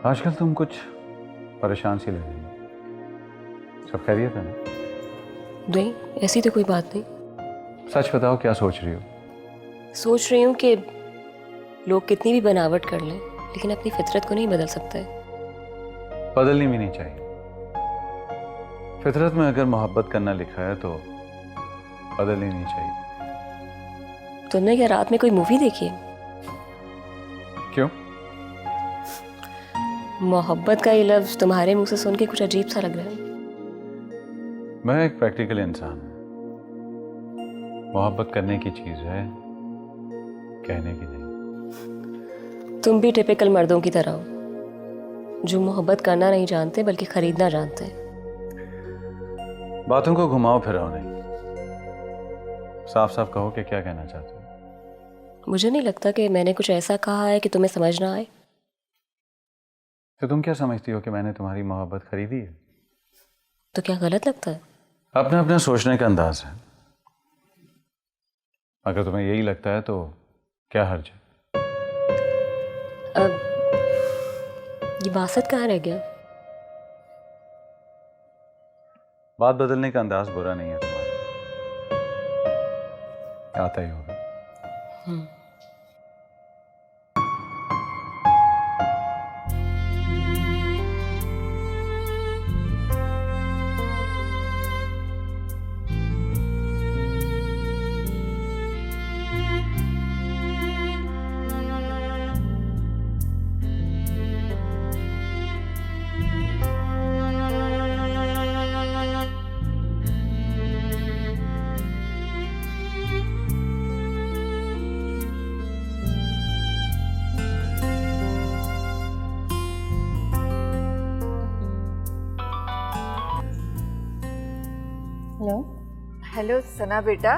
आजकल तुम कुछ परेशान सी लग रही हो। सब खैरियत है ना? नहीं, ऐसी तो कोई बात नहीं। सच बताओ, क्या सोच रही हो? सोच रही हूँ कि लोग कितनी भी बनावट कर लें लेकिन अपनी फितरत को नहीं बदल सकते। बदलनी भी नहीं चाहिए। फितरत में अगर मोहब्बत करना लिखा है तो बदलनी नहीं चाहिए। तुमने क्या रात में कोई मूवी देखी है? क्यों? मोहब्बत का ये लफ्ज तुम्हारे मुंह से सुन के कुछ अजीब सा लग रहा है। मैं एक प्रैक्टिकल इंसान हूं। मोहब्बत करने की चीज है, कहने की नहीं। तुम भी टिपिकल मर्दों की तरह हो जो मोहब्बत करना नहीं जानते बल्कि खरीदना जानते हैं। बातों को घुमाओ फिराओ नहीं, साफ साफ कहो कि क्या कहना चाहते हो। मुझे नहीं लगता कि मैंने कुछ ऐसा कहा है कि तुम्हें समझ ना आए। तो तुम क्या समझती हो कि मैंने तुम्हारी मोहब्बत खरीदी है? तो क्या गलत लगता है? अपना अपना सोचने का अंदाज है। अगर तुम्हें यही लगता है तो क्या हर्ज है? अब ये बासत कहाँ रह गया? बात बदलने का अंदाज बुरा नहीं है तुम्हारा, आता ही होगा। हेलो। हेलो सना बेटा,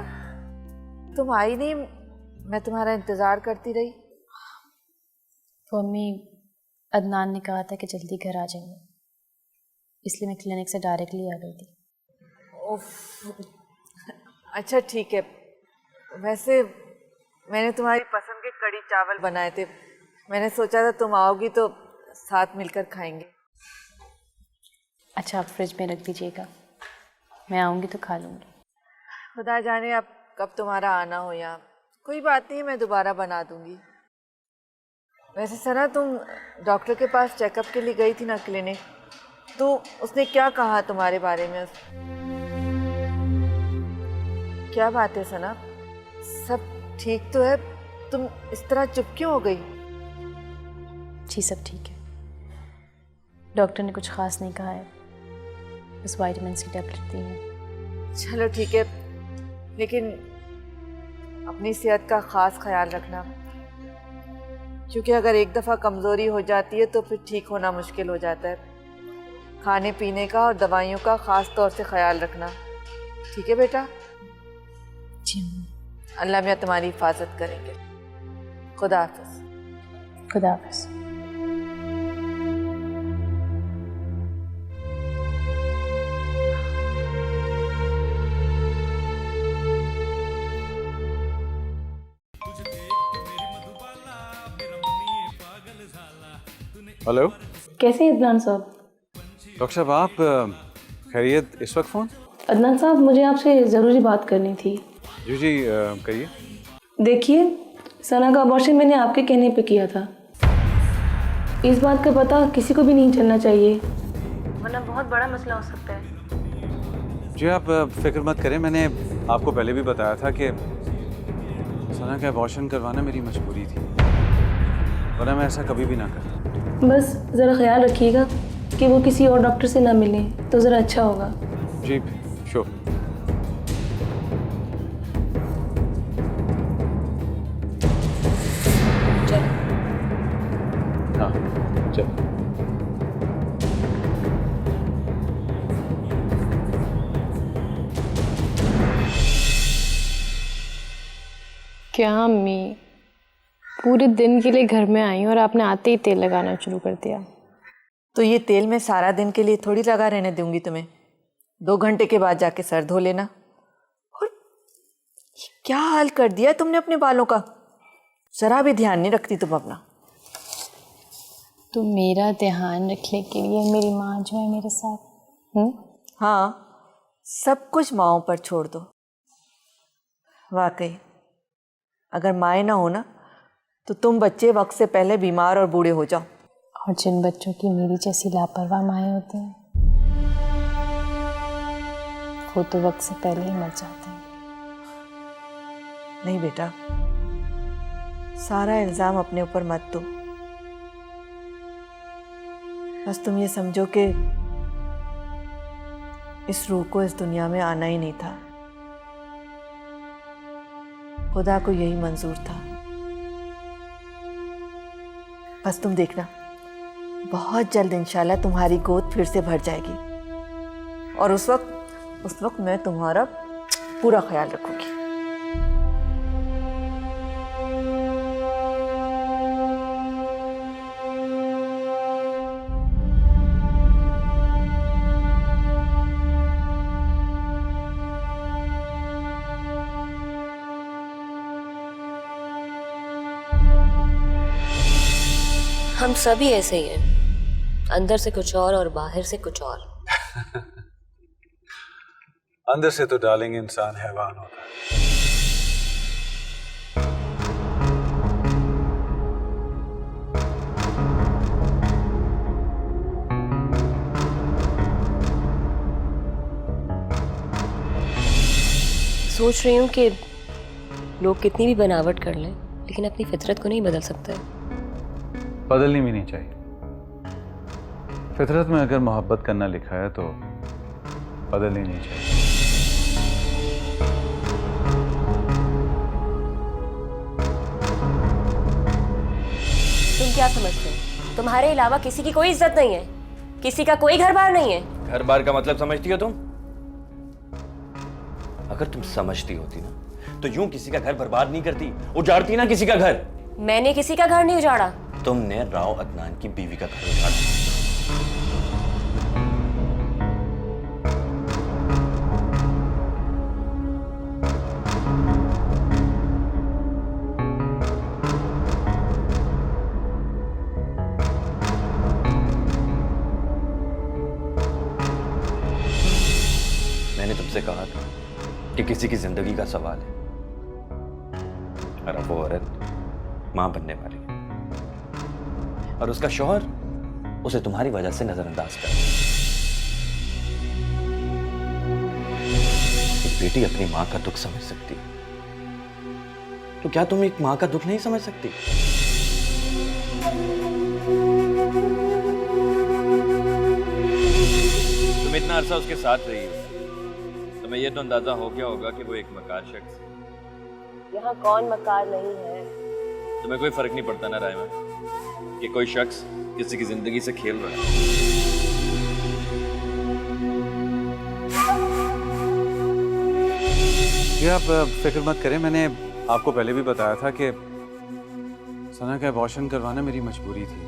तुम आई नहीं, मैं तुम्हारा इंतज़ार करती रही। तो अम्मी, अदनान ने कहा था कि जल्दी घर आ जाएंगे, इसलिए मैं क्लिनिक से डायरेक्टली आ गई थी। उफ, अच्छा ठीक है। वैसे मैंने तुम्हारी पसंद के कड़ी चावल बनाए थे, मैंने सोचा था तुम आओगी तो साथ मिलकर खाएंगे। अच्छा, आप फ्रिज में रख दीजिएगा, मैं आऊँगी तो खा लूँगी। खुदा जाने अब कब तुम्हारा आना हो यहाँ। कोई बात नहीं, मैं दोबारा बना दूंगी। वैसे सना, तुम डॉक्टर के पास चेकअप के लिए गई थी ना क्लिनिक, तो उसने क्या कहा तुम्हारे बारे में? क्या बात है सना, सब ठीक तो है? तुम इस तरह चुप क्यों हो गई? जी सब ठीक है, डॉक्टर ने कुछ ख़ास नहीं कहा है, बस विटामिन की टैबलेट दी है। चलो ठीक है, लेकिन अपनी सेहत का ख़ास ख्याल रखना, क्योंकि अगर एक दफ़ा कमज़ोरी हो जाती है तो फिर ठीक होना मुश्किल हो जाता है। खाने पीने का और दवाइयों का ख़ास तौर से ख्याल रखना, ठीक है बेटा? जी अल्लाह मियाँ तुम्हारी हिफाजत करेंगे। खुदा हाफ़िज़। खुदा हाफ़िज़। हेलो कैसे हैं अदनान साहब? डॉक्टर साहब, आप खैरियत? इस वक्त फ़ोन? अदनान साहब, मुझे आपसे ज़रूरी बात करनी थी। जी जी, कहिए। देखिए, सना का अबॉर्शन मैंने आपके कहने पे किया था। इस बात का पता किसी को भी नहीं चलना चाहिए, वरना बहुत बड़ा मसला हो सकता है। जी आप फिक्र मत करें, मैंने आपको पहले भी बताया था कि सना का अबॉर्शन करवाना मेरी मजबूरी थी, वरना मैं ऐसा कभी भी ना करता। बस ज़रा ख्याल रखिएगा कि वो किसी और डॉक्टर से ना मिलें तो ज़रा अच्छा होगा। जी श्योर। चल। हाँ चल। क्या अम्मी, पूरे दिन के लिए घर में आई और आपने आते ही तेल लगाना शुरू कर दिया। तो ये तेल मैं सारा दिन के लिए थोड़ी लगा रहने दूंगी तुम्हें। 2 घंटे के बाद जाके सर धो लेना। और क्या हाल कर दिया तुमने अपने बालों का, जरा भी ध्यान नहीं रखती तुम अपना। तो मेरा ध्यान रखने के लिए मेरी माँ जो है मेरे साथ। हाँ, सब कुछ माँओं पर छोड़ दो। वाकई अगर माएँ ना हो ना तो तुम बच्चे वक्त से पहले बीमार और बूढ़े हो जाओ। और जिन बच्चों की मेरी जैसी लापरवाह माएँ होती हैं वो तो वक्त से पहले ही मर जाते हैं। नहीं बेटा, सारा इल्जाम अपने ऊपर मत दो। बस तुम ये समझो कि इस रूह को इस दुनिया में आना ही नहीं था। खुदा को यही मंजूर था। बस तुम देखना, बहुत जल्द इंशाल्लाह तुम्हारी गोद फिर से भर जाएगी और उस वक्त मैं तुम्हारा पूरा ख्याल रखूंगी। हम सभी ऐसे ही हैं, अंदर से कुछ और बाहर से कुछ और। अंदर से तो डार्लिंग इंसान हैवान होता है। सोच रही हूँ कि लोग कितनी भी बनावट कर लें लेकिन अपनी फितरत को नहीं बदल सकते। बदलनी भी नहीं चाहिए। फितरत में अगर मोहब्बत करना लिखा है तो बदलनी नहीं चाहिए। तुम क्या समझते हो? तुम्हारे अलावा किसी की कोई इज्जत नहीं है, किसी का कोई घर बार नहीं है। घर बार का मतलब समझती हो तुम? अगर तुम समझती होती ना तो यूं किसी का घर बर्बाद नहीं करती, उजाड़ती ना किसी का घर। मैंने किसी का घर नहीं उजाड़ा। तुमने राव अदनान की बीवी का घर उजाड़ा। मैंने तुमसे कहा था कि किसी की जिंदगी का सवाल है और अब वो औरत मां बनने वाली है और उसका शौहर उसे तुम्हारी वजह से नजरअंदाज कर। एक बेटी अपनी मां का दुख समझ सकती है, तो क्या तुम एक मां का दुख नहीं समझ सकती? तुम इतना अरसा उसके साथ रही हो, तुम्हें यह तो अंदाजा हो गया होगा कि वो एक मकार शख्स है। यहाँ कौन मकार नहीं है? तुम्हें कोई फर्क नहीं पड़ता ना रायमा कि कोई शख्स किसी की जिंदगी से खेल रहा है। ये आप फिक्र मत करें, मैंने आपको पहले भी बताया था कि सना का अबॉर्शन करवाना मेरी मजबूरी थी,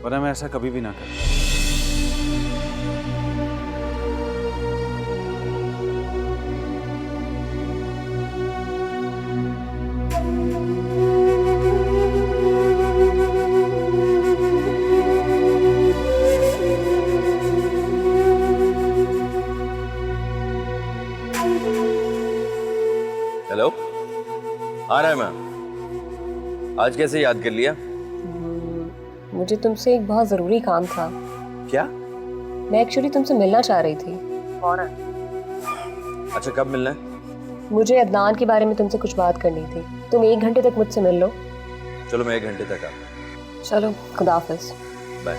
वरना मैं ऐसा कभी भी ना करता। हेलो, आ रहा है मैं। आज कैसे याद कर लिया? मुझे तुमसे एक बहुत जरूरी काम था। क्या? मैं एक्चुअली तुमसे मिलना चाह रही थी। अच्छा, कब मिलना है? मुझे अदनान के बारे में तुमसे कुछ बात करनी थी। तुम 1 घंटे तक मुझसे मिल लो। चलो, मैं 1 घंटे तक आता। चलो, खुदा हाफिज। बाय।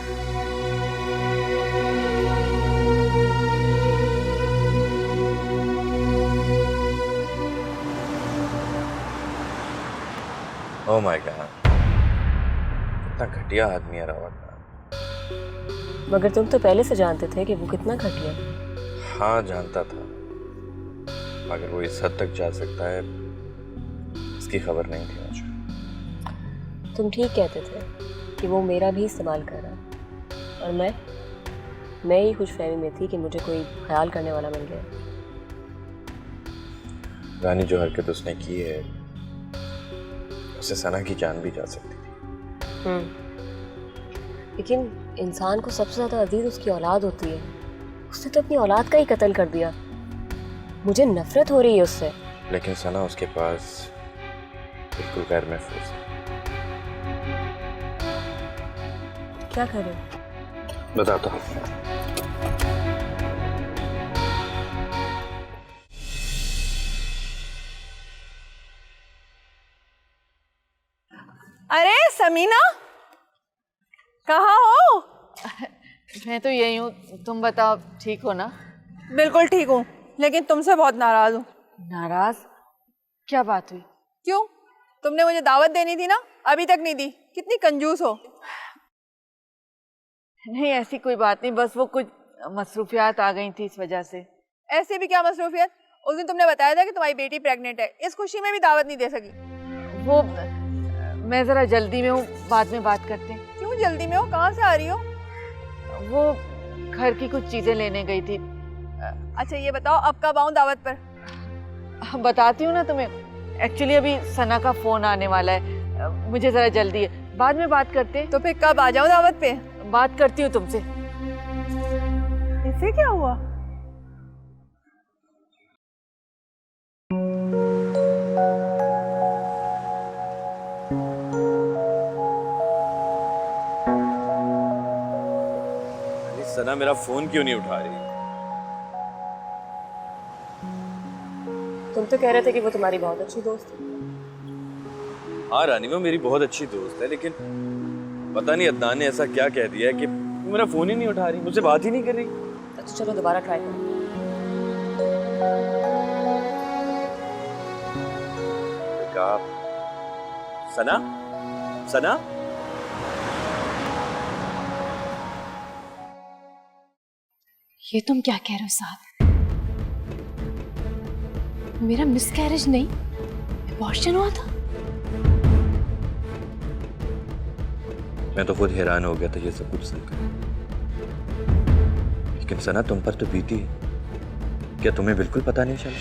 ओह माय गॉड, कितना घटिया आदमी है रावत। मगर तुम तो पहले से जानते थे कि वो कितना घटिया। हाँ, जानता था, मगर वो इस हद तक जा सकता है इसकी खबर नहीं थी मुझे। तुम ठीक कहते थे कि वो मेरा भी इस्तेमाल कर रहा है, और मैं ही खुशफहमी में थी कि मुझे कोई ख्याल करने वाला मिल गया। रानी, जो हरकत उसने की है उससे सना की जान भी जा सकती थी। लेकिन इंसान को सबसे ज़्यादा अजीज उसकी औलाद होती है। उसने तो अपनी औलाद का ही कत्ल कर दिया। मुझे नफरत हो रही है उससे। लेकिन सना उसके पास बिल्कुल गैर महफूज है। क्या करें? बताता हूँ। अरे समीना, कहाँ हो? मैं तो यही हूँ, तुम बताओ, ठीक हो ना? बिल्कुल ठीक हूँ, लेकिन तुमसे बहुत नाराज हूँ। नाराज? क्या बात हुई? क्यों? तुमने मुझे दावत देनी थी ना, अभी तक नहीं दी। कितनी कंजूस हो। नहीं ऐसी कोई बात नहीं, बस वो कुछ मसरूफियात आ गई थी इस वजह से। ऐसे भी क्या मसरूफियत? उस दिन तुमने बताया था कि तुम्हारी बेटी प्रेग्नेंट है, इस खुशी में भी दावत नहीं दे सकी। वो मैं ज़रा जल्दी में हूँ, बाद में बात करते हैं। क्यों जल्दी में हो? कहाँ से आ रही हो? वो घर की कुछ चीज़ें लेने गई थी। अच्छा ये बताओ, अब कब आऊँ दावत पर? बताती हूँ ना तुम्हें। एक्चुअली अभी सना का फ़ोन आने वाला है, मुझे ज़रा जल्दी है, बाद में बात करते हैं। तो फिर कब आ जाऊँ दावत पे? बात करती हूँ तुमसे। इससे क्या हुआ? सना मेरा फोन क्यों नहीं उठा रही? तुम तो कह रहे थे कि वो तुम्हारी बहुत अच्छी दोस्त है। हाँ रानी, वो मेरी बहुत अच्छी दोस्त है, लेकिन पता नहीं अदनान ने ऐसा क्या कह दिया है कि वो मेरा फोन ही नहीं उठा रही, मुझसे बात ही नहीं कर रही। अच्छा चलो दोबारा ट्राई करो। कहा सना, सना ये तुम क्या कह रहे हो साहब? मेरा मिसकैरेज नहीं, अबॉर्शन हुआ था। मैं तो खुद हैरान हो गया था ये सब कुछ सुनकर। लेकिन सना तुम पर तो बीती है, क्या तुम्हें बिल्कुल पता नहीं चला?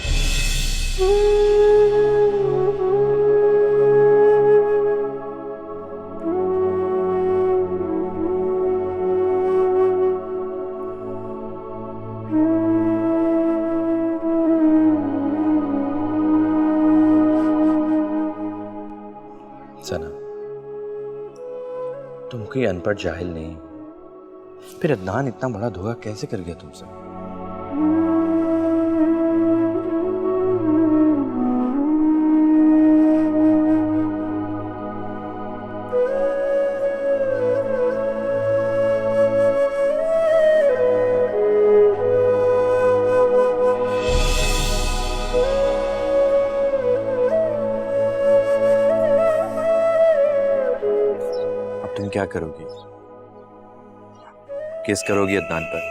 सना तुम कोई अनपढ़ जाहिल नहीं, फिर अदनान इतना बड़ा धोखा कैसे कर गया तुमसे? तुम क्या करोगी? केस करोगी अदनान पर?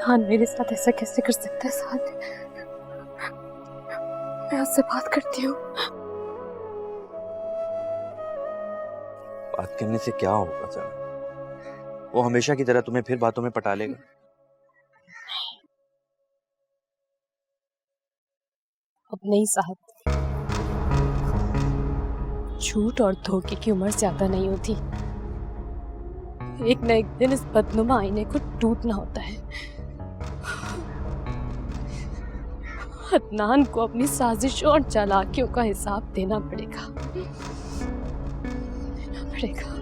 हाँ मेरे साथ ऐसा कैसे कर सकता है साथ? मैं उससे बात करती हूँ। बात करने से क्या होगा सना? वो हमेशा की तरह तुम्हें फिर बातों में पटा लेगा। अब नहीं साहब, झूठ और धोखे की उम्र ज्यादा नहीं होती। एक न एक दिन इस बदनुमा आईने को टूटना होता है। अदनान को अपनी साजिशों और चालाकियों का हिसाब देना पड़ेगा, देना पड़ेगा।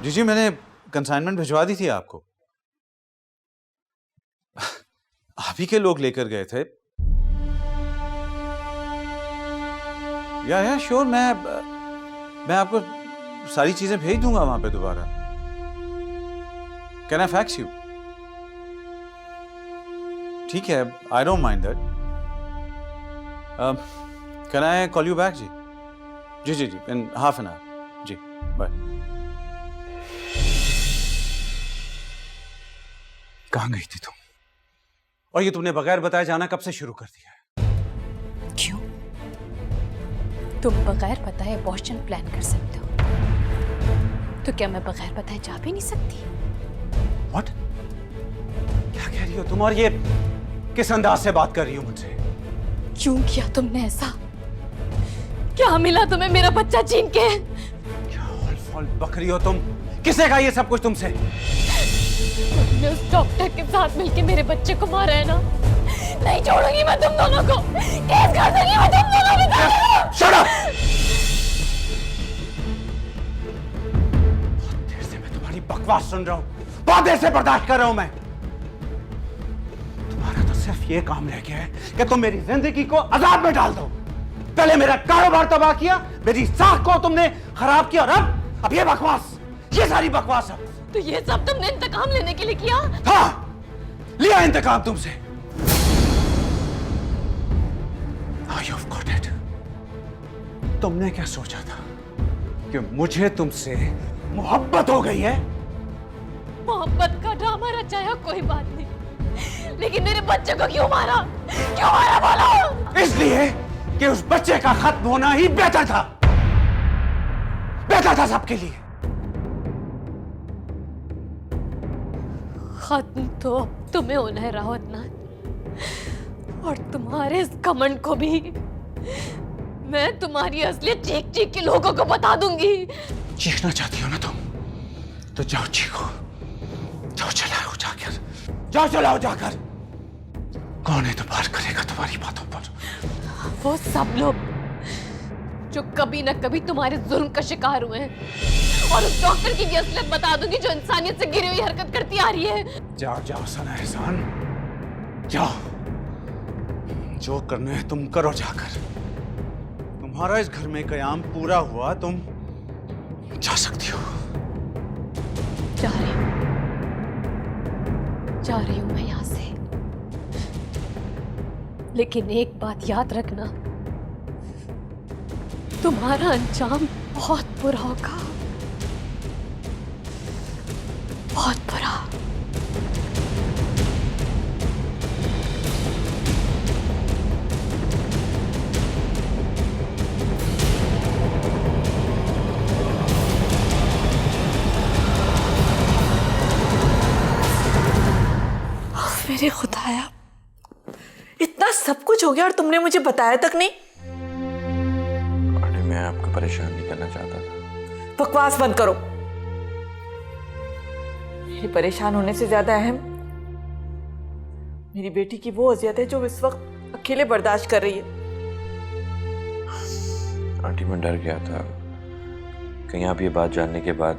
जी जी, मैंने कंसाइनमेंट भिजवा दी थी आपको। आप ही के लोग लेकर गए थे। या श्योर, मैं आपको सारी चीजें भेज दूंगा वहां पे दोबारा। Can I fax you? ठीक है, I don't mind that. Can I call you back? जी जी जी जी, इन हाफ एन आवर। जी बाय। कहाँ गई थी तुम? और ये तुमने बगैर बताए जाना कब से शुरू कर दिया है? क्यों? तुम बगैर बताए अबॉर्शन प्लान कर सकते हो, तो क्या मैं बगैर बताए जा भी नहीं सकती? What? क्या कह रही हो तुम और ये किस अंदाज से बात कर रही हो मुझसे? क्यों किया तुमने ऐसा? क्या मिला तुम्हें मेरा बच्चा छीन के? क्या हॉल फॉल बक रही हो तुम? किसने कहा ये सब कुछ तुमसे? तुमने उस डॉक्टर के साथ मिलके मेरे बच्चे को मारा है ना? नहीं छोड़ूंगी मैं तुम दोनों को। केस कर दूंगी मैं तुम दोनों को। Shut up! बहुत देर से मैं तुम्हारी बकवास सुन रहा हूँ। बहुत देर से बर्दाश्त कर रहा हूँ मैं। तुम्हारा तो सिर्फ ये काम रह गया है कि तुम मेरी जिंदगी को अजाब में डाल दो। पहले मेरा कारोबार तबाह किया, मेरी साख को तुमने खराब किया, और अब ये बकवास, ये सारी बकवास अब। तो ये सब तुमने इंतकाम लेने के लिए किया? हाँ, लिया इंतकाम तुमसे। Now you've got it. तुमने क्या सोचा था कि मुझे तुमसे मोहब्बत हो गई है? मोहब्बत का ड्रामा रचाया कोई बात नहीं, लेकिन मेरे बच्चे को क्यों मारा? क्यों मारा बोलो? इसलिए कि उस बच्चे का खत्म होना ही बेहतर था। बेहतर था सबके लिए। खत्म तो अब तुम्हें होना है रावतनाथ, और तुम्हारे इस घमंड को भी मैं तुम्हारी असलियत चीख चीख के लोगों को बता दूंगी। चीखना चाहती हो ना तुम, तो जाओ चीखो, जाओ चलाओ जाकर, जाओ चलाओ जाकर। कौन एतबार करेगा तुम्हारी बातों पर? वो सब लोग जो कभी न कभी तुम्हारे जुल्म का शिकार हुए हैं, और उस डॉक्टर की भी असलियत बता दूंगी जो इंसानियत से गिरी हुई हरकत करती आ रही है। जाओ जाओ सना एहसान, जाओ, जो करना है तुम करो जाकर। तुम्हारा इस घर में कयाम पूरा हुआ, तुम जा सकती हो। जा रही हूं मैं यहां से, लेकिन एक बात याद रखना, तुम्हारा अंजाम बहुत बुरा होगा, बहुत बुरा। मेरे खुदाया, इतना सब कुछ हो गया और तुमने मुझे बताया तक नहीं। अरे मैं आपको परेशान नहीं करना चाहता था। बकवास बंद करो। मेरे परेशान होने से ज्यादा अहम मेरी बेटी की वो अजियत है जो इस वक्त अकेले बर्दाश्त कर रही है। आंटी मैं डर गया था कहीं आप ये बात जानने के बाद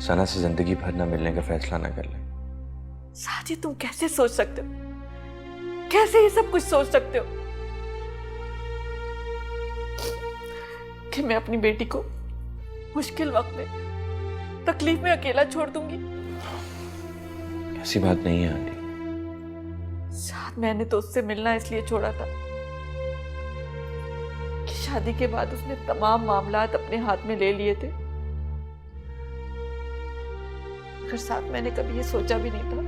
सना से जिंदगी भर न मिलने का फैसला न कर लें। साजी, तुम कैसे सोच सकते हो? कैसे ये सब कुछ सोच सकते हो कि मैं अपनी बेटी को मुश्किल वक्त में, तकलीफ में अकेला छोड़ दूंगी? ऐसी बात नहीं है आंटी। शायद मैंने तो उससे मिलना इसलिए छोड़ा था कि शादी के बाद उसने तमाम मामलात अपने हाथ में ले लिए थे। मगर साथ मैंने कभी ये सोचा भी नहीं था,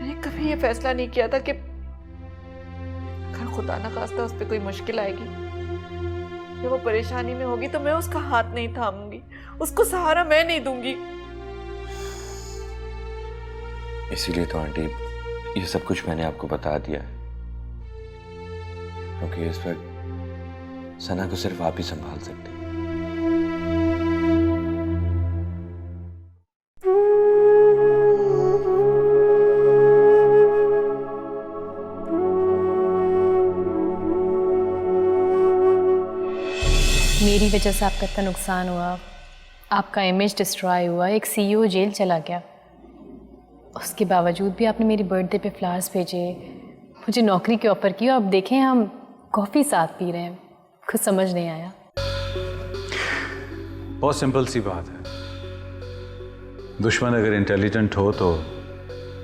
मैंने कभी ये फैसला नहीं किया था कि अगर खुदा ना खास्ता उस पर कोई मुश्किल आएगी या वो परेशानी में होगी तो मैं उसका हाथ नहीं थामूंगी, उसको सहारा मैं नहीं दूंगी। इसीलिए तो आंटी ये सब कुछ मैंने आपको बता दिया है, क्योंकि इस वक्त सना को सिर्फ आप ही संभाल सकते हैं। मेरी वजह से आपका इतना नुकसान हुआ, आपका इमेज डिस्ट्रॉय हुआ, एक सीईओ जेल चला गया, उसके बावजूद भी आपने मेरी बर्थडे पे फ्लावर्स भेजे, मुझे नौकरी की ऑफ़र की, और अब देखें हम कॉफ़ी साथ पी रहे हैं। कुछ समझ नहीं आया। बहुत सिंपल सी बात है, दुश्मन अगर इंटेलिजेंट हो तो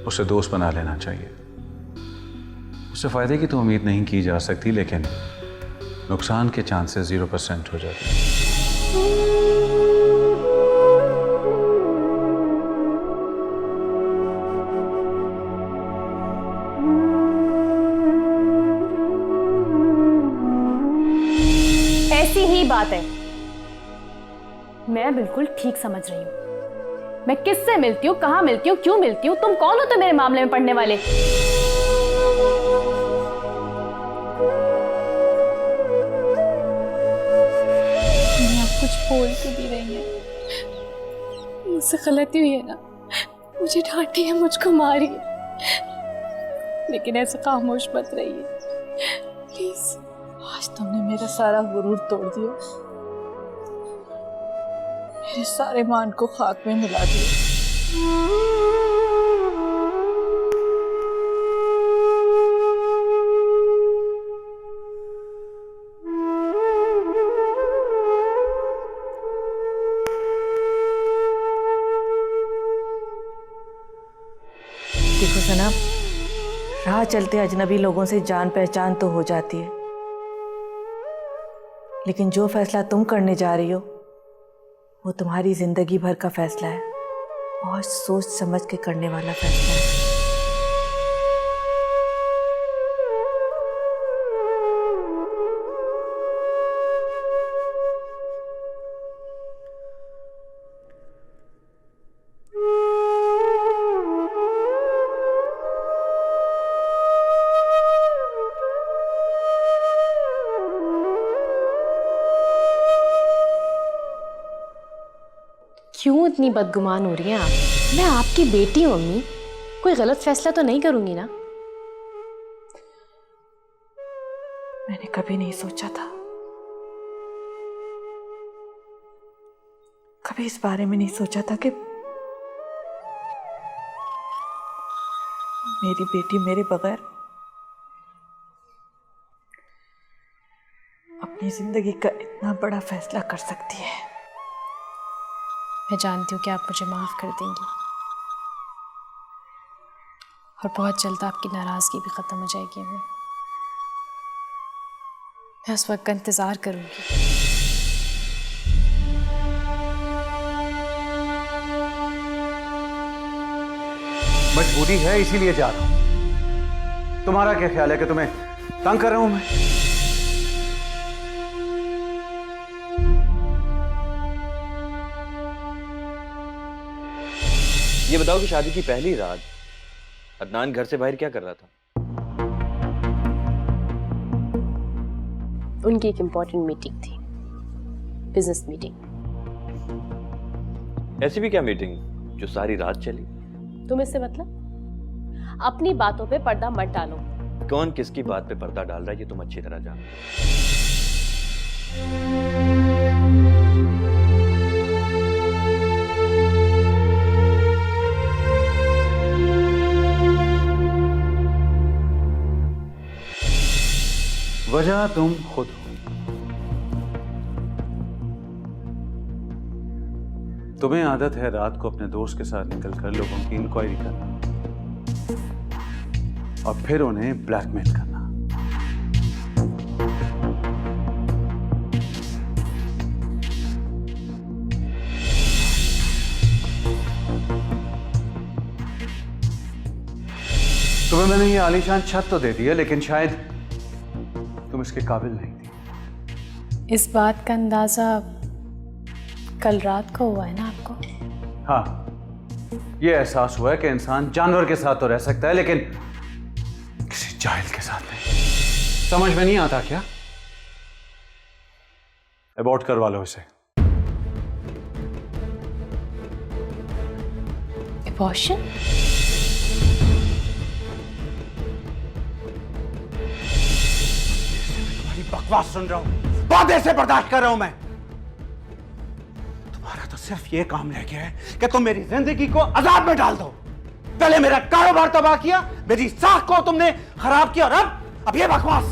उसे दोस्त बना लेना चाहिए। उससे फ़ायदे की तो उम्मीद नहीं की जा सकती, लेकिन नुकसान के चांसेस 0% हो जाते हैं। ऐसी ही बात है, मैं बिल्कुल ठीक समझ रही हूँ। मैं किससे मिलती हूँ, कहाँ मिलती हूँ, क्यों मिलती हूँ? तुम कौन हो तो मेरे मामले में पढ़ने वाले? आप कुछ बोल क्यों भी रही हैं? मुझसे गलती हुई है ना, मुझे डांटी है, मुझको मारी है, लेकिन ऐसे खामोश मत रहिए प्लीज। आज तुमने मेरा सारा गुरूर तोड़ दिया, मेरे सारे मान को खाक में मिला दिया। देखो सना, राह चलते अजनबी लोगों से जान पहचान तो हो जाती है, लेकिन जो फैसला तुम करने जा रही हो वो तुम्हारी जिंदगी भर का फैसला है। बहुत सोच समझ के करने वाला फैसला है। क्यों इतनी बदगुमान हो रही हैं आप? मैं आपकी बेटी हूँ अम्मी, कोई गलत फैसला तो नहीं करूंगी ना? मैंने कभी नहीं सोचा था, कभी इस बारे में नहीं सोचा था कि मेरी बेटी मेरे बगैर अपनी जिंदगी का इतना बड़ा फैसला कर सकती है। मैं जानती हूँ कि आप मुझे माफ कर देंगी और बहुत जल्द आपकी नाराजगी भी खत्म हो जाएगी। मैं उस वक्त का इंतजार करूंगी। मजबूरी है इसीलिए जा रहा हूं। तुम्हारा क्या ख्याल है कि तुम्हें तंग कर रहा हूं मैं? ये बताओ कि शादी की पहली रात अदनान घर से बाहर क्या कर रहा था? उनकी एक इम्पोर्टेंट मीटिंग थी, बिजनेस मीटिंग। ऐसी भी क्या मीटिंग जो सारी रात चली? तुम इससे मतलब? अपनी बातों पे पर्दा मत डालो। कौन किसकी बात पे पर्दा डाल रहा है ये तुम अच्छी तरह जानते हो। वजह तुम खुद हो। तुम्हें आदत है रात को अपने दोस्त के साथ निकलकर लोगों की इंक्वायरी करना और फिर उन्हें ब्लैकमेल करना। तुम्हें मैंने ये आलीशान छत तो दे दी है, लेकिन शायद तुम इसके काबिल नहीं थी। इस बात का अंदाजा कल रात को हुआ है ना आपको? हाँ, ये एहसास हुआ है कि इंसान जानवर के साथ तो रह सकता है, लेकिन किसी जाहिल के साथ नहीं। समझ में नहीं आता क्या? अबॉर्ट करवा लो इसे। Abortion? बकवास सुन रहा हूं, बहुत देर से बर्दाश्त कर रहा हूं मैं। तुम्हारा तो सिर्फ ये काम रह गया है कि तुम मेरी जिंदगी को अजाब में डाल दो। पहले मेरा कारोबार तबाह किया, मेरी साख को तुमने खराब किया, और अब ये बकवास,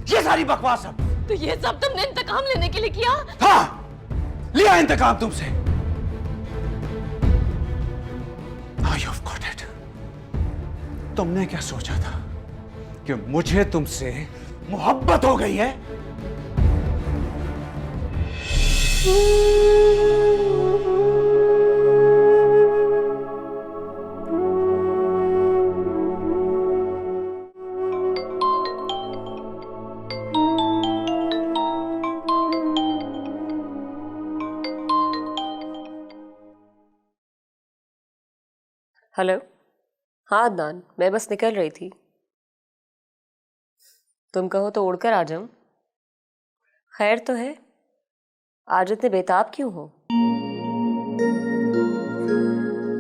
ये सारी बकवास। अब तो ये सब तुमने इंतकाम लेने के लिए किया? हाँ, लिया इंतकाम तुमसे। Now you've got it. तुमने क्या सोचा था कि मुझे तुमसे मोहब्बत हो गई है? हेलो। हाँ अदनान, मैं बस निकल रही थी। तुम कहो तो उड़कर आ जाऊं। खैर तो है, आज इतने बेताब क्यों हो?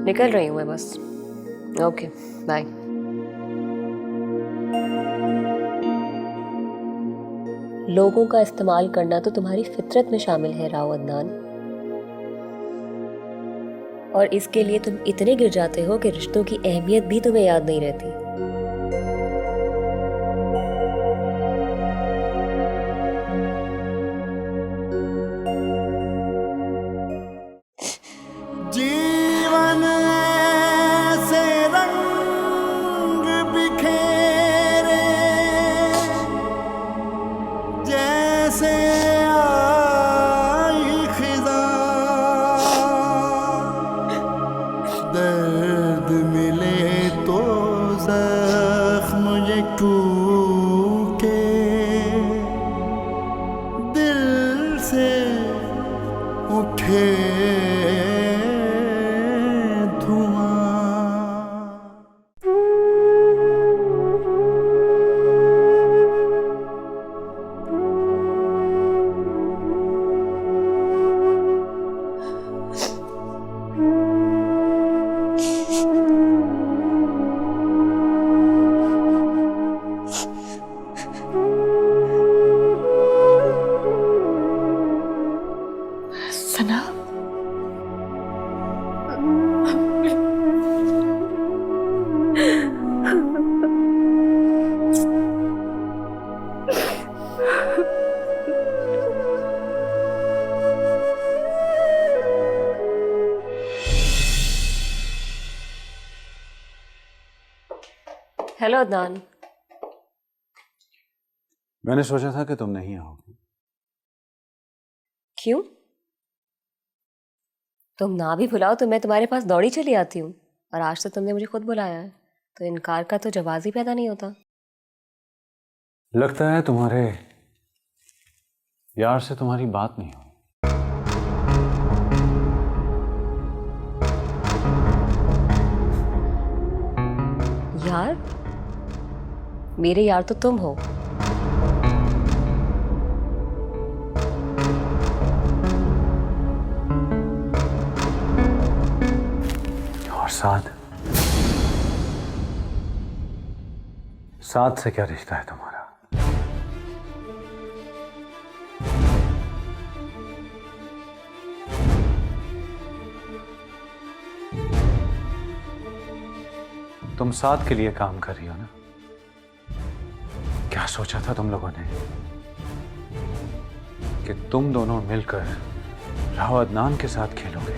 निकल रही हूं मैं बस। Okay bye. लोगों का इस्तेमाल करना तो तुम्हारी फितरत में शामिल है राव अदनान, और इसके लिए तुम इतने गिर जाते हो कि रिश्तों की अहमियत भी तुम्हें याद नहीं रहती। जीवन ऐसे रंग बिखेरे जैसे आई खिज़ां, दर्द मिले तो जख्म ये टूटे, दिल से उठे सना, हेलो अदनान। मैंने सोचा था कि तुम नहीं आओगी। क्यों? तुम ना भी बुलाओ तो मैं तुम्हारे पास दौड़ी चली आती हूँ, और आज तो तुमने मुझे खुद बुलाया है, तो इनकार का तो जवाब ही पैदा नहीं होता। लगता है तुम्हारे यार से तुम्हारी बात नहीं हुई। यार? मेरे यार तो तुम हो। और साथ से क्या रिश्ता है तुम्हारा? तुम साथ के लिए काम कर रही हो ना? क्या सोचा था तुम लोगों ने कि तुम दोनों मिलकर राव अदनान के साथ खेलोगे,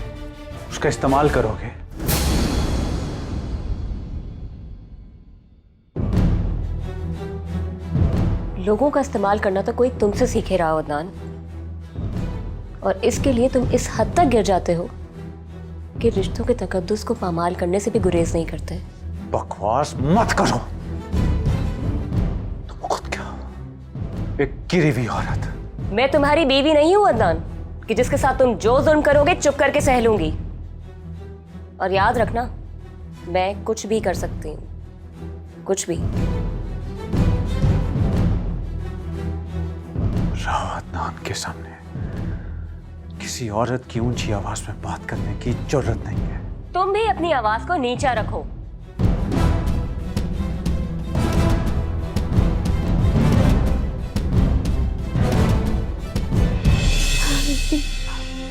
उसका इस्तेमाल करोगे? लोगों का इस्तेमाल करना तो कोई तुमसे सीखे राव अदनान, और इसके लिए तुम इस हद तक गिर जाते हो कि रिश्तों के तकद्दुस को पामाल करने से भी गुरेज नहीं करते। बकवास मत करो। तुम खुद क्या हो? एक गिरी हुई औरत। मैं तुम्हारी बीवी नहीं हूं अदनान कि जिसके साथ तुम जो जुल्म करोगे चुप करके सह लूंगी। और याद रखना, मैं कुछ भी कर सकती हूं, कुछ भी। राव अदनान के सामने किसी औरत की ऊंची आवाज में बात करने की जरूरत नहीं है। तुम भी अपनी आवाज को नीचा रखो।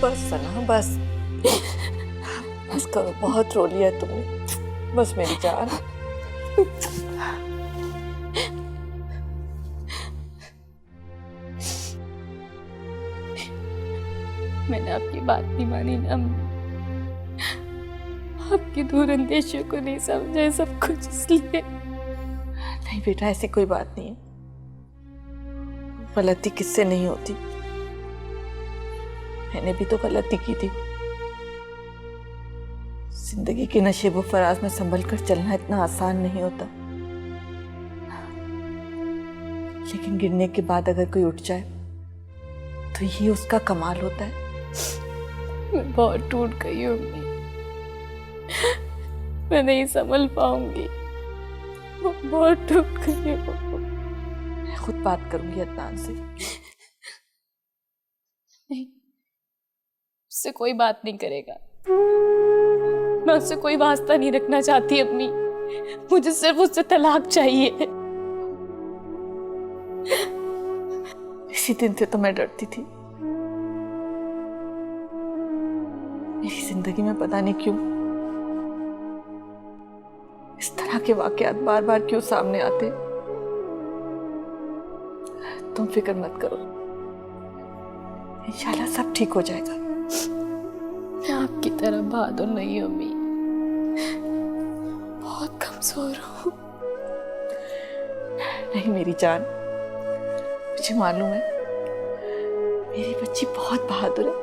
बस सना, बस बस करो, बहुत रो लिया तुमने। बस मेरी जान। मैंने आपकी बात नहीं मानी ना, आपकी दूर अंदेशियों को नहीं समझा, सब कुछ इसलिए। नहीं बेटा, ऐसी कोई बात नहीं है। गलती किससे नहीं होती, मैंने भी तो गलती की थी। जिंदगी के नशेबो फराज में संभल कर चलना इतना आसान नहीं होता, लेकिन गिरने के बाद अगर कोई उठ जाए तो यही उसका कमाल होता है। मैं बहुत टूट गई हूँ। मैं नहीं संभल पाऊंगी, वो बहुत टूट गई हो। मैं खुद बात करूंगी अदनान से। नहीं, उससे कोई बात नहीं करेगा। मैं उससे कोई वास्ता नहीं रखना चाहती अपनी, मुझे सिर्फ उससे तलाक चाहिए। इसी दिन से तो मैं डरती थी। मेरी जिंदगी में पता नहीं क्यों इस तरह के वाकयात बार बार क्यों सामने आते। तुम फिक्र मत करो, इंशाल्लाह सब ठीक हो जाएगा। मैं आपकी तरह बहादुर नहीं हूँ अम्मी, बहुत कमजोर हूँ। नहीं मेरी जान, मुझे मालूम है मेरी बच्ची बहुत बहादुर है।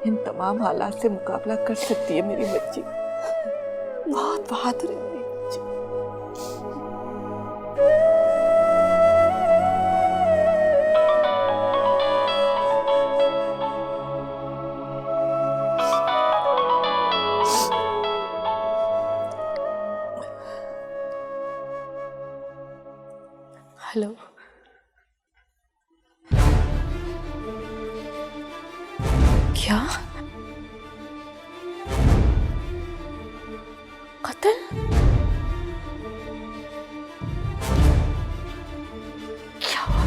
इन तमाम हालात से मुकाबला कर सकती है मेरी बच्ची, बहुत बहादुर है मेरी बच्ची। हेलो, क्या कत्ल? क्या हुआ?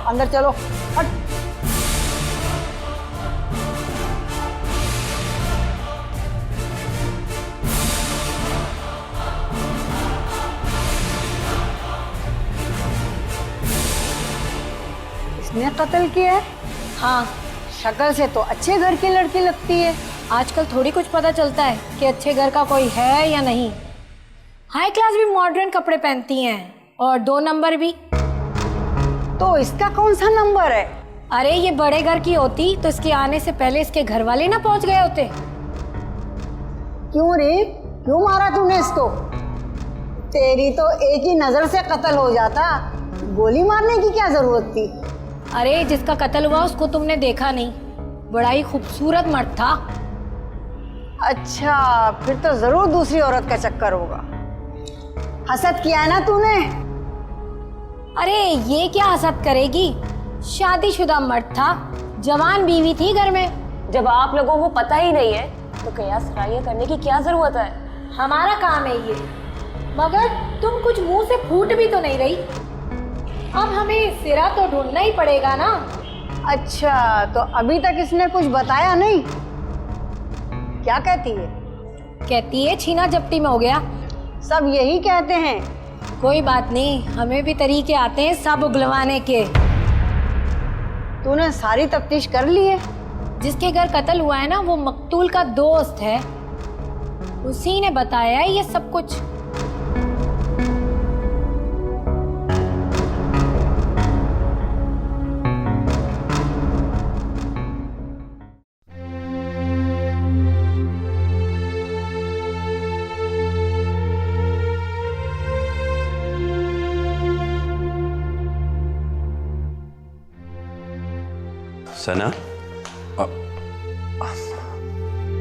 अंदर चलो, हट। इसने कत्ल किया है? हाँ, शक्ल से तो अच्छे घर की लड़की लगती है। आजकल थोड़ी कुछ पता चलता है कि अच्छे घर का कोई है या नहीं। हाई क्लास भी मॉडर्न कपड़े पहनती हैं और 2 नंबर भी। तो इसका कौन सा नंबर है? अरे ये बड़े घर की होती तो इसके आने से पहले इसके घर वाले ना पहुंच गए होते। क्यों रे, क्यों मारा तूने इसको? तेरी तो एक ही नजर से कत्ल हो जाता, गोली मारने की क्या जरूरत थी? अरे जिसका कत्ल हुआ उसको तुमने देखा नहीं, बड़ा ही खूबसूरत मर्द था। अच्छा, फिर तो जरूर दूसरी औरत का चक्कर होगा। हसद किया है ना तूने? अरे ये क्या हसद करेगी, शादीशुदा मर्द था, जवान बीवी थी घर में। जब आप लोगों को पता ही नहीं है तो कयास राय करने की क्या जरूरत है? हमारा काम है ये, मगर तुम कुछ मुंह से फूट भी तो नहीं रही। अब हमें सिरा तो ढूंढना ही पड़ेगा ना। अच्छा, तो अभी तक इसने कुछ बताया नहीं? क्या कहती है? कहती है छीना झपटी में हो गया। सब यही कहते हैं। कोई बात नहीं, हमें भी तरीके आते हैं सब उगलवाने के। तूने सारी तफ्तीश कर ली है? जिसके घर कत्ल हुआ है ना, वो मकतूल का दोस्त है, उसी ने बताया है ये सब कुछ। सना,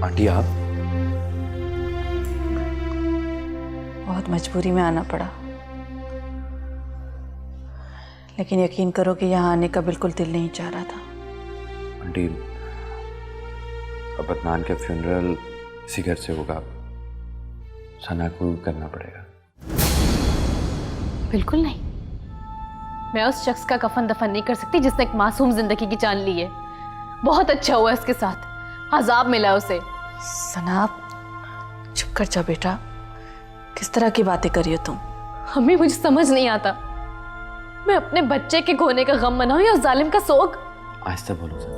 आंटी आप? बहुत मजबूरी में आना पड़ा, लेकिन यकीन करो कि यहाँ आने का बिल्कुल दिल नहीं चाह रहा था। आंटी, अब अदनान के फ्यूनरल इसी घर से होगा, सना को करना पड़ेगा। बिल्कुल नहीं, मैं उस शख्स का कफन दफन नहीं कर सकती जिसने एक मासूम जिंदगी की जान ली है। बहुत अच्छा हुआ इसके साथ, अजाब मिला उसे। सना, चुप कर जा बेटा, किस तरह की बातें कर रही हो तुम? हमें मुझे समझ नहीं आता, मैं अपने बच्चे के खोने का गम मनाऊं या उस जालिम का सोग। आहिस्ता बोलो सर,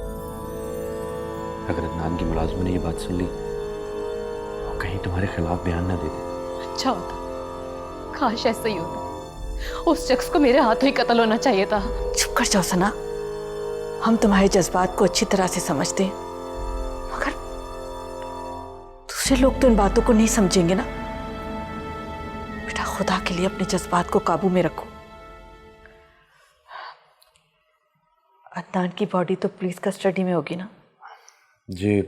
अगर अदनान की मुलाजमा ने ये बात सुन ली और कहीं तुम्हारे खिलाफ बयान ना दे दे। अच्छा होता, काश ऐसा ही होता। उस शख्स को मेरे हाथों ही कत्ल होना चाहिए था। चुप कर जाओ सना, हम तुम्हारे जज्बात को अच्छी तरह से समझते हैं, मगर दूसरे लोग तो इन बातों को नहीं समझेंगे ना। बेटा खुदा के लिए अपने जज्बात को काबू में रखो। अदनान की बॉडी तो पुलिस कस्टडी में होगी ना? जी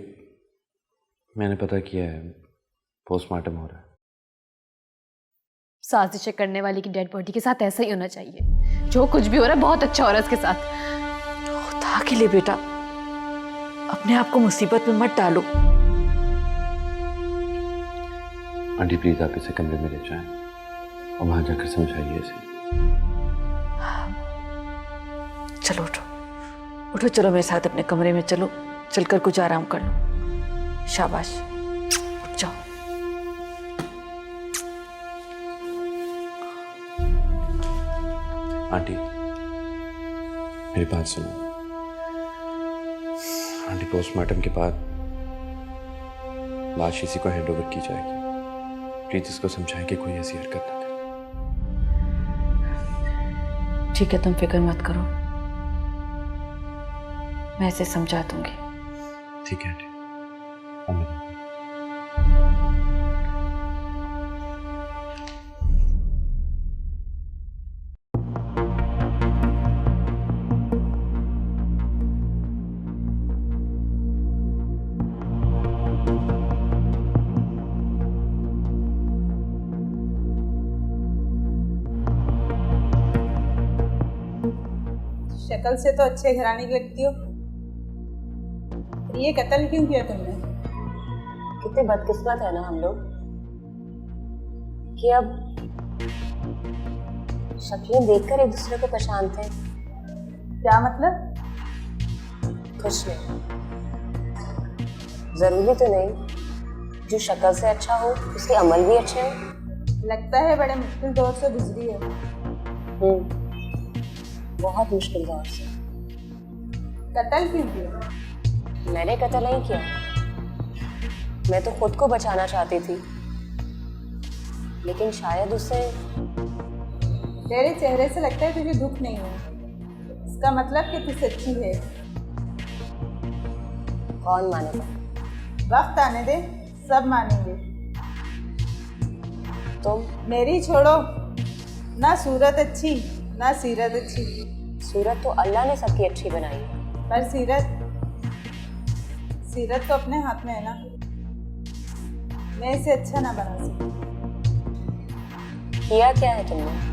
मैंने पता किया है, पोस्टमार्टम हो रहा है। साजिशें करने वाले की डेड बॉडी के साथ ऐसा ही होना चाहिए। जो कुछ भी हो रहा है बहुत अच्छा हो रहा है उसके साथ। खुदा के लिए बेटा अपने आप को मुसीबत में मत डालो। आंटी प्लीज आप इसे कमरे में ले जाएं और वहां जाकर समझाइए इसे। चलो उठो उठो, चलो मेरे साथ अपने कमरे में चलो, चलकर कुछ आराम कर लो। शाबाश, उठ जाओ। आंटी मेरी बात सुनो। आंटी पोस्टमार्टम के बाद लाश इसी को हैंडओवर की जाएगी। प्लीज इसको समझाएं कि कोई ऐसी हरकत ना करे। ठीक है, तुम फिक्र मत करो, मैं इसे समझा दूंगी। ठीक है आंटी। शक्ल से तो अच्छे घराने की लगती हो, ये कत्ल क्यों किया तुमने? कितने बदकिस्मत है ना हम लोग कि अब शक्लें देखकर एक दूसरे को पहचानते हैं। क्या मतलब? कुछ नहीं, जरूरी तो नहीं जो शक्ल से अच्छा हो उसके अमल भी अच्छे हो। लगता है बड़े मुश्किल दौर से गुजरी है। बहुत मुश्किल दौर से। कत्ल क्यों किया? मैंने कत्ल नहीं किया, मैं तो खुद को बचाना चाहती थी, लेकिन शायद उससे। तेरे चेहरे से लगता है तुझे दुख नहीं है, इसका मतलब कि तू सच्ची है। कौन मानेगा? वक्त आने दे, सब मानेंगे। तुम? मेरी छोड़ो, ना सूरत अच्छी ना सीरत अच्छी। सूरत तो अल्लाह ने सबकी अच्छी बनाई है, पर सीरत तो अपने हाथ में है ना। मैं इसे अच्छा ना बना सकती। किया क्या है तुमने?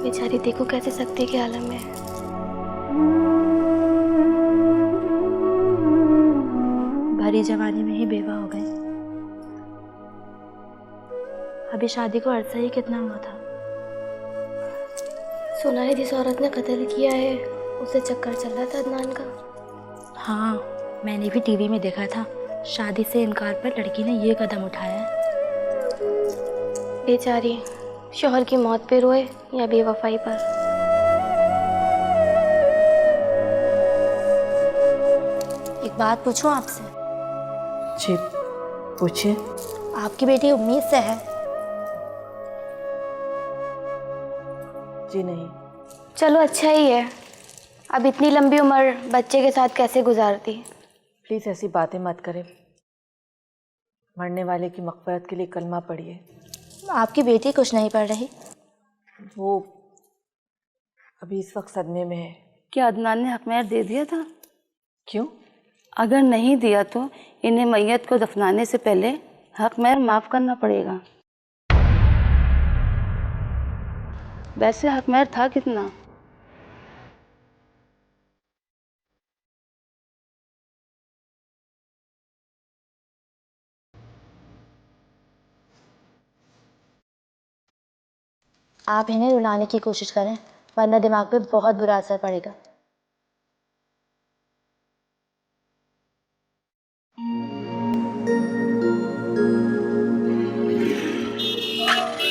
बेचारी देखो कैसे सख्ती के आलम में है। भरी जवानी में ही बेवा हो गए। अभी शादी को अरसा ही कितना हुआ था। सुना है जिस औरत ने कत्ल किया है उसे चक्कर चल रहा था अदनान का। हाँ, मैंने भी टीवी में देखा था। शादी से इनकार पर लड़की ने ये कदम उठाया है। बेचारी शौहर की मौत पे रोए या बेवफाई पर। एक बात पूछूं आपसे? जी पूछिए। आपकी बेटी उम्मीद से है? जी नहीं। चलो अच्छा ही है। अब इतनी लंबी उम्र बच्चे के साथ कैसे गुजारती? प्लीज़ ऐसी बातें मत करें। मरने वाले की मग़फ़िरत के लिए कलमा पढ़िए। आपकी बेटी कुछ नहीं पढ़ रही? वो अभी इस वक्त सदमे में है। क्या अदनान ने हक महर दे दिया था? क्यों? अगर नहीं दिया तो इन्हें मैयत को दफनाने से पहले हक महर माफ़ करना पड़ेगा। वैसे हक महर था कितना? आप इन्हें रुलाने की कोशिश करें, वरना दिमाग पे बहुत बुरा असर पड़ेगा।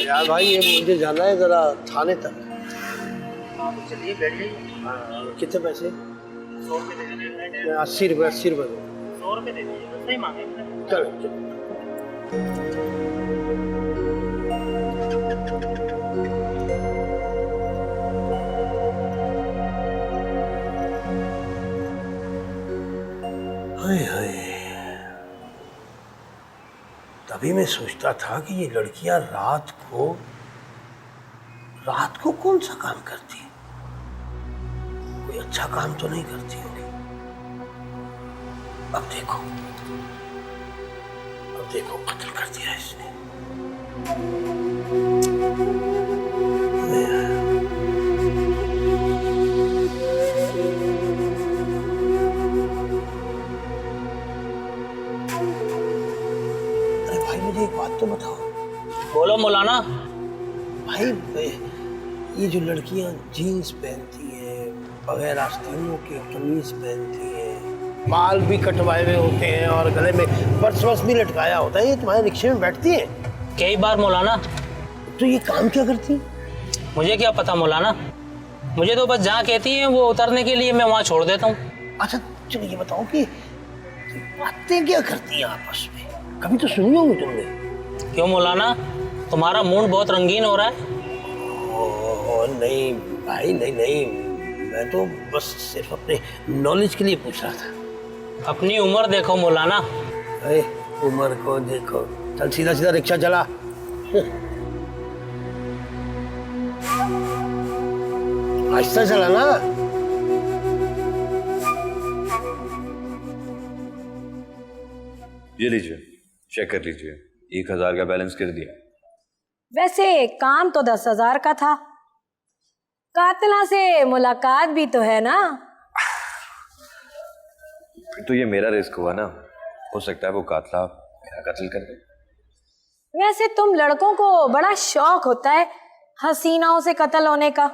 यार भाई, ये मुझे जाना है जरा थाने तक। चलिए बैठ जाइए। कितने पैसे? 100 रुपये दे दीजिए। 80 रुपये 80 रुपये 100 रुपये दे दीजिए। सही मांगे। चलो चलो। हाय हाय, तभी मैं सोचता था कि ये लड़कियां रात को कौन सा काम करती हैं? कोई अच्छा काम तो नहीं करती होगी। अब देखो कत्ल कर दिया इसने। अरे भाई, मुझे एक बात तो बताओ। बोलो मौलाना। भाई, ये जो लड़कियां जीन्स पहनती हैं, बगैर आस्तीनों के कमीज पहनती हैं, बाल भी कटवाए हुए होते हैं और गले में पर्स भी लटकाया होता है, ये तुम्हारे रिक्शे में बैठती हैं? कई बार मौलाना। तो ये काम क्या करती? मुझे क्या पता मौलाना, मुझे तो बस जहाँ कहती हैं वो उतरने के लिए मैं वहाँ छोड़ देता हूँ। अच्छा चलो ये बताओ कि बातें क्या करती हैं आपस में? कभी तो सुनी होगी तुमने। क्यों मौलाना, तुम्हारा मूड बहुत रंगीन हो रहा है? नहीं भाई, नहीं, मैं तो बस सिर्फ अपने नॉलेज के लिए पूछ रहा था। अपनी उम्र देखो मौलाना। अरे उम्र को देखो, चल सीधा सीधा रिक्शा चला। आहिस्ता चला ना। ये लीजिए, चेक कर लीजिए, 1000 का बैलेंस कर दिया। वैसे काम तो 10,000 का था, कातिला से मुलाकात भी तो है ना। तो ये मेरा रिस्क हुआ ना, हो सकता है वो कातला मेरा कत्ल कर दे। वैसे तुम लड़कों को बड़ा शौक होता है हसीनाओं से कत्ल होने का।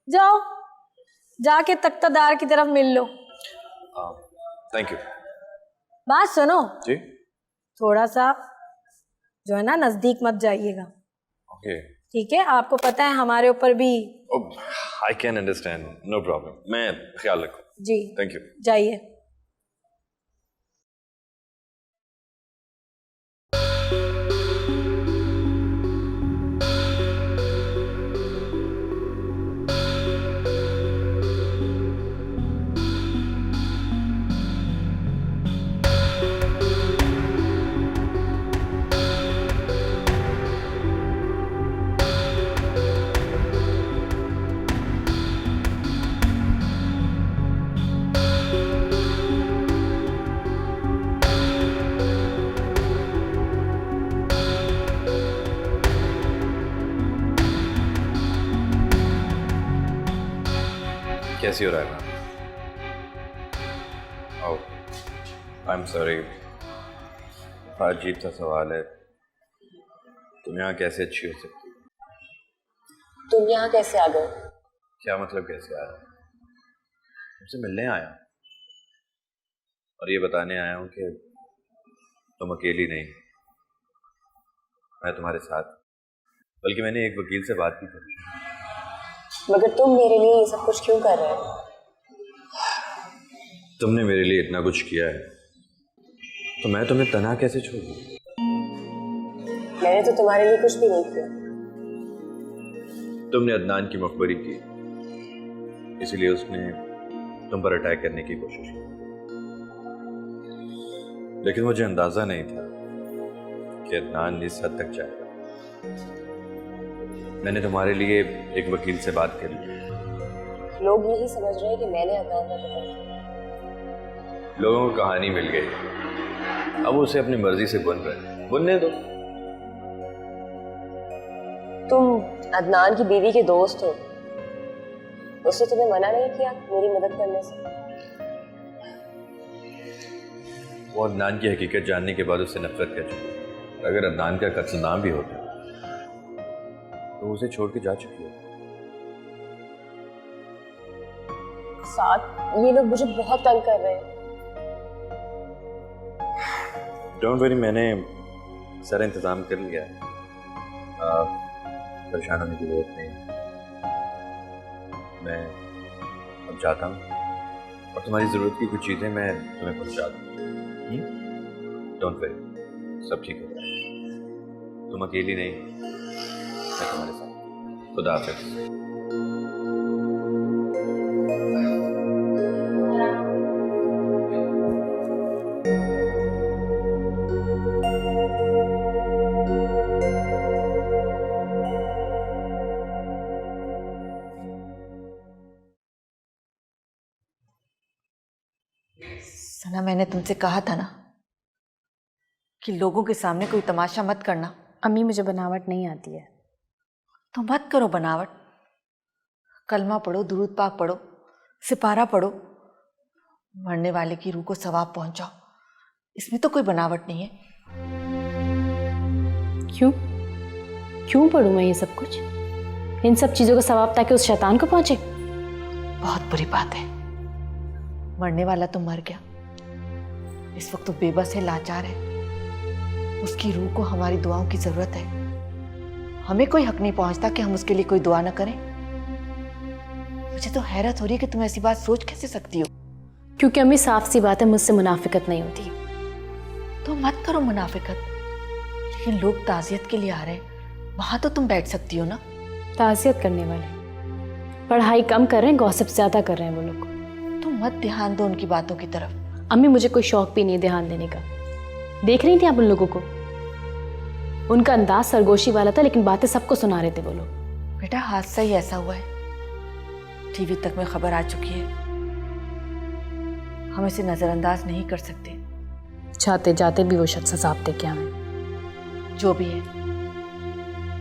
जाओ, जाके तख्तादार की तरफ मिल लो। Thank you. बात सुनो जी। थोड़ा सा जो है ना नजदीक मत जाइएगा। ओके। ठीक है, आपको पता है हमारे ऊपर भी। I can understand, no problem, मैं ख्याल रखूँ। जी थैंक यू। जाइए। कैसी हो रहा है ma'am? Oh, I am sorry, अजीब सा सवाल है। तुम यहाँ कैसे अच्छी हो सकती? तुम यहाँ कैसे आ गए? क्या मतलब कैसे आ रहा? तुमसे मिलने आया और ये बताने आया हूँ कि तुम अकेली नहीं, मैं तुम्हारे साथ। बल्कि मैंने एक वकील से बात भी की। मगर तुम मेरे लिए ये सब कुछ क्यों कर रहे हो? तुमने मेरे लिए इतना कुछ किया है तो मैं तुम्हें तन्हा कैसे छोड़ दूं? मैंने तो तुम्हारे लिए कुछ भी नहीं किया। तुमने अदनान की मखबरी की, इसलिए उसने तुम पर अटैक करने की कोशिश की, लेकिन मुझे अंदाजा नहीं था कि अदनान इस हद तक जाएगा। मैंने तुम्हारे लिए एक वकील से बात करी। लोग यही समझ रहे हैं कि मैंने अदनान का कत्ल किया। लोगों को कहानी मिल गई, अब उसे अपनी मर्जी से बुन रहे, बुनने दो। तुम अदनान की बीवी के दोस्त हो, उसने तुम्हें मना नहीं किया मेरी मदद करने से? वो अदनान की हकीकत जानने के बाद उससे नफरत कर चुकी। अगर अदनान का कत्ल ना भी होता तो तो उसे छोड़ के जा चुकी हो। साथ ये लोग मुझे बहुत तंग कर रहे हैं। डोंट वरी, मैंने सारा इंतजाम कर लिया है, परेशान होने की जरूरत नहीं। मैं अब जाता हूँ और तुम्हारी ज़रूरत की कुछ चीज़ें मैं तुम्हें पहुँचा दूँ। डोंट वरी, सब ठीक हो जाएगा। तुम अकेली नहीं, मैं तुम्हारे साथ। खुदा हाफिज़। सना, मैंने तुमसे कहा था ना कि लोगों के सामने कोई तमाशा मत करना। अम्मी मुझे बनावट नहीं आती है। तो मत करो बनावट। कलमा पढ़ो, दुरूद पाक पढ़ो, सिपारा पढ़ो, मरने वाले की रूह को सवाब पहुंचाओ। इसमें तो कोई बनावट नहीं है। क्यों पढ़ूं मैं ये सब कुछ? इन सब चीजों का सवाब ताकि उस शैतान को पहुंचे? बहुत बुरी बात है। मरने वाला तो मर गया, इस वक्त तो बेबस है, लाचार है। उसकी रूह को हमारी दुआओं की जरूरत है। हमें कोई हक नहीं पहुंचता कि हम उसके लिए कोई दुआ न करें। मुझे तो हैरत हो रही है कि तुम ऐसी बात सोच कैसे सकती हो। क्योंकि अम्मी साफ सी बात है, मुझसे मुनाफिकत नहीं होती। तो मत करो मुनाफिकत। लेकिन लोग ताज़ियत के लिए आ रहे हैं, वहां तो तुम बैठ सकती हो ना। ताज़ियत करने वाले पढ़ाई कम कर रहे हैं, गॉसिप ज्यादा कर रहे हैं वो लोग। तुम मत ध्यान दो उनकी बातों की तरफ। अम्मी मुझे कोई शौक भी नहीं है ध्यान देने का। देख रही थी आप उन लोगों को? उनका अंदाज सरगोशी वाला था, लेकिन बातें सबको सुना रहे थे वो लोग। बेटा, हादसा ही ऐसा हुआ है। टीवी तक में खबर आ चुकी है। हम इसे नजरअंदाज नहीं कर सकते। जाते जाते भी वो शख्स साफ थे क्या? हमें जो भी है,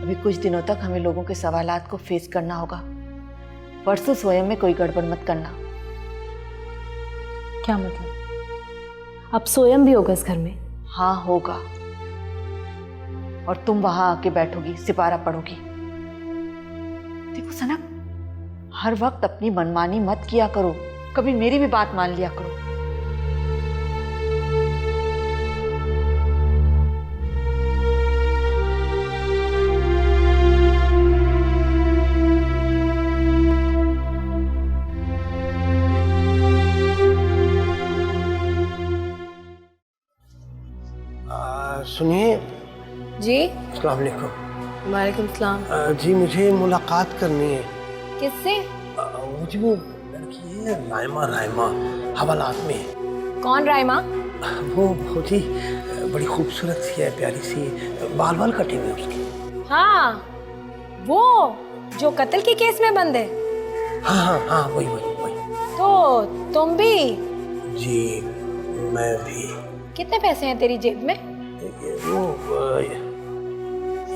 अभी कुछ दिनों तक हमें लोगों के सवालात को फेस करना होगा। परसों स्वयं में कोई गड़बड़ मत करना। क्या मतलब? अब सोयम भी होगा इस घर में? हाँ होगा। और तुम वहां आके बैठोगी, सिपारा पढ़ोगी। देखो सना, हर वक्त अपनी मनमानी मत किया करो। कभी मेरी भी बात मान लिया करो। सुनिए जी। अस्सलाम वालेकुम। वालेकुम सलाम। जी, मुझे मुलाकात करनी है। किससे? मुझे वो लड़की है रायमा हवालात में। कौन रायमा? वो बहुत ही बड़ी खूबसूरत सी है, प्यारी सी, बाल कटे हुए उसके। हाँ, वो जो कत्ल के केस में बंद है। हाँ, वही। तो तुम भी? जी, मैं भी। कितने पैसे हैं तेरी जेब में? वो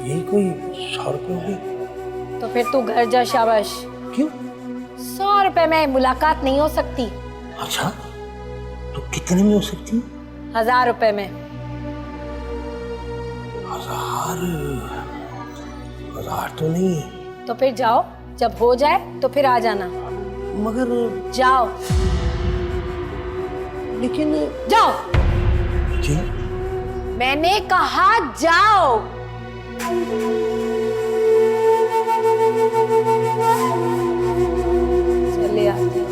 यही कोई 100 रुपये होगी। तो फिर तू घर जा। शाबाश। क्यों? 100 रुपए में मुलाकात नहीं हो सकती। अच्छा, तो कितने में हो सकती है? 1000 रुपए में। 1000 तो नहीं। तो फिर जाओ, जब हो जाए तो फिर आ जाना। मगर जाओ। लेकिन जाओ। जी, मैंने कहा जाओ। चले आते हैं।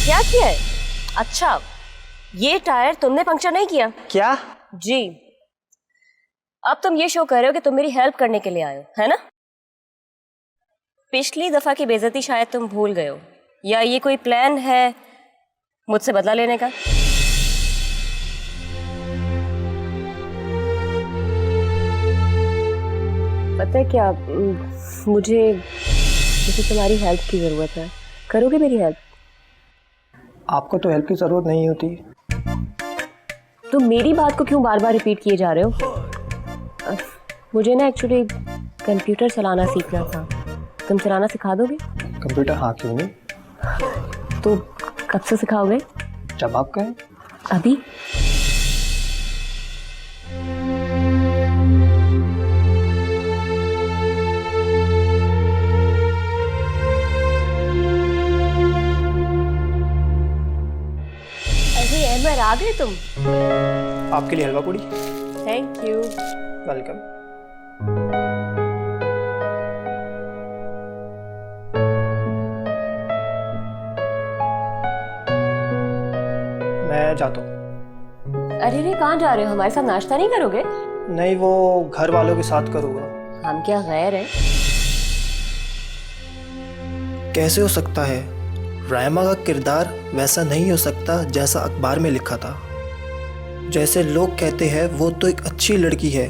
क्या किया है? अच्छा, ये टायर तुमने पंक्चर नहीं किया? क्या? जी। अब तुम ये शो कर रहे हो कि तुम मेरी हेल्प करने के लिए आए हो, है ना? पिछली दफा की बेइज्जती शायद तुम भूल गए हो, या ये कोई प्लान है मुझसे बदला लेने का? पता है क्या, मुझे तुम्हारी हेल्प की जरूरत है। करोगे मेरी हेल्प? आपको तो हेल्प की जरूरत नहीं होती। तुम मेरी बात को क्यों बार बार रिपीट किए जा रहे हो? मुझे ना एक्चुअली कंप्यूटर चलाना सीखना था, तुम चलाना सिखा दोगे? कंप्यूटर हाँ, क्यों नहीं। तो कब से सिखाओगे? जब आप कहें। अभी? अरे अहमद, आ गए तुम? आपके लिए हलवा पूड़ी। Thank you. वेलकम। मैं जाता हूँ। अरे रे, कहाँ जा रहे हो? हमारे साथ नाश्ता नहीं करोगे? नहीं, वो घर वालों के साथ करूँगा। हम क्या गैर हैं? कैसे हो सकता है? रायमा का किरदार वैसा नहीं हो सकता जैसा अखबार में लिखा था। जैसे लोग कहते हैं वो तो एक अच्छी लड़की है,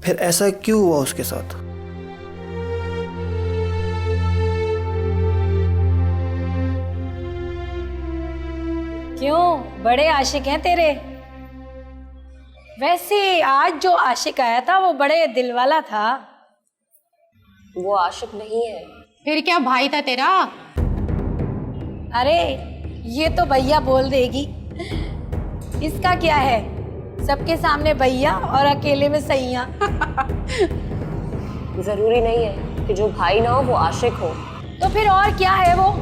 फिर ऐसा क्यों हुआ उसके साथ? क्यों, बड़े आशिक हैं तेरे? वैसे आज जो आशिक आया था वो बड़े दिल वाला था। वो आशिक नहीं है। फिर क्या भाई था तेरा? अरे ये तो भैया बोल देगी, इसका क्या है? सबके सामने भैया और अकेले में सैया। जरूरी नहीं है कि जो भाई ना हो वो आशिक हो। तो फिर और क्या है वो?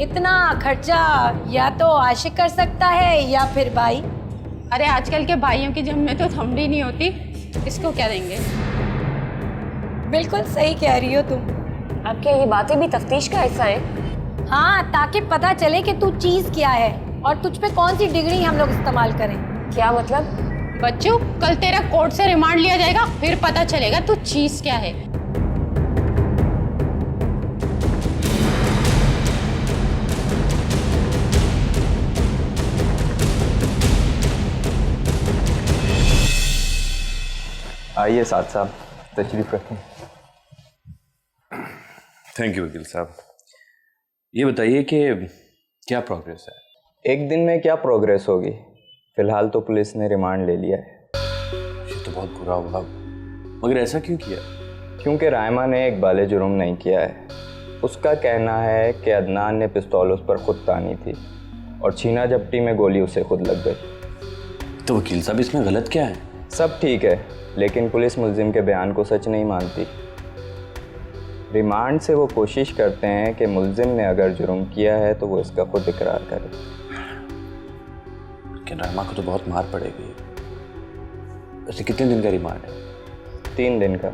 इतना खर्चा या तो आशिक कर सकता है या फिर भाई। अरे आजकल के भाइयों की जेब में तो थमड़ी नहीं होती, इसको क्या देंगे? बिल्कुल सही कह रही हो तुम। अब क्या ये बातें भी तफ्तीश का हिस्सा है? हाँ, ताकि पता चले कि तू चीज क्या है और तुझ पे कौन सी डिग्री हम लोग इस्तेमाल करें। क्या मतलब? बच्चों, कल तेरा कोर्ट से रिमांड लिया जाएगा, फिर पता चलेगा तू चीज क्या है। आइए साथ साहब, तशरीफ रखें। थैंक यू वकील साहब। ये बताइए कि क्या प्रोग्रेस है? एक दिन में क्या प्रोग्रेस होगी? फिलहाल तो पुलिस ने रिमांड ले लिया है। ये तो बहुत बुरा हुआ, मगर ऐसा क्यों किया? क्योंकि रायमा ने एक बाले जुर्म नहीं किया है। उसका कहना है कि अदनान ने पिस्तौल उस पर खुद तानी थी और छीना झपटी में गोली उसे खुद लग गई। तो वकील साहब, इसमें गलत क्या है? सब ठीक है, लेकिन पुलिस मुल्जिम के बयान को सच नहीं मानती। रिमांड से वो कोशिश करते हैं कि मुल्जिम ने अगर जुर्म किया है तो वो इसका खुद इकरार करे। लेकिन रायमा को तो बहुत मार पड़ेगी। वैसे कितने दिन का रिमांड है? 3 दिन का।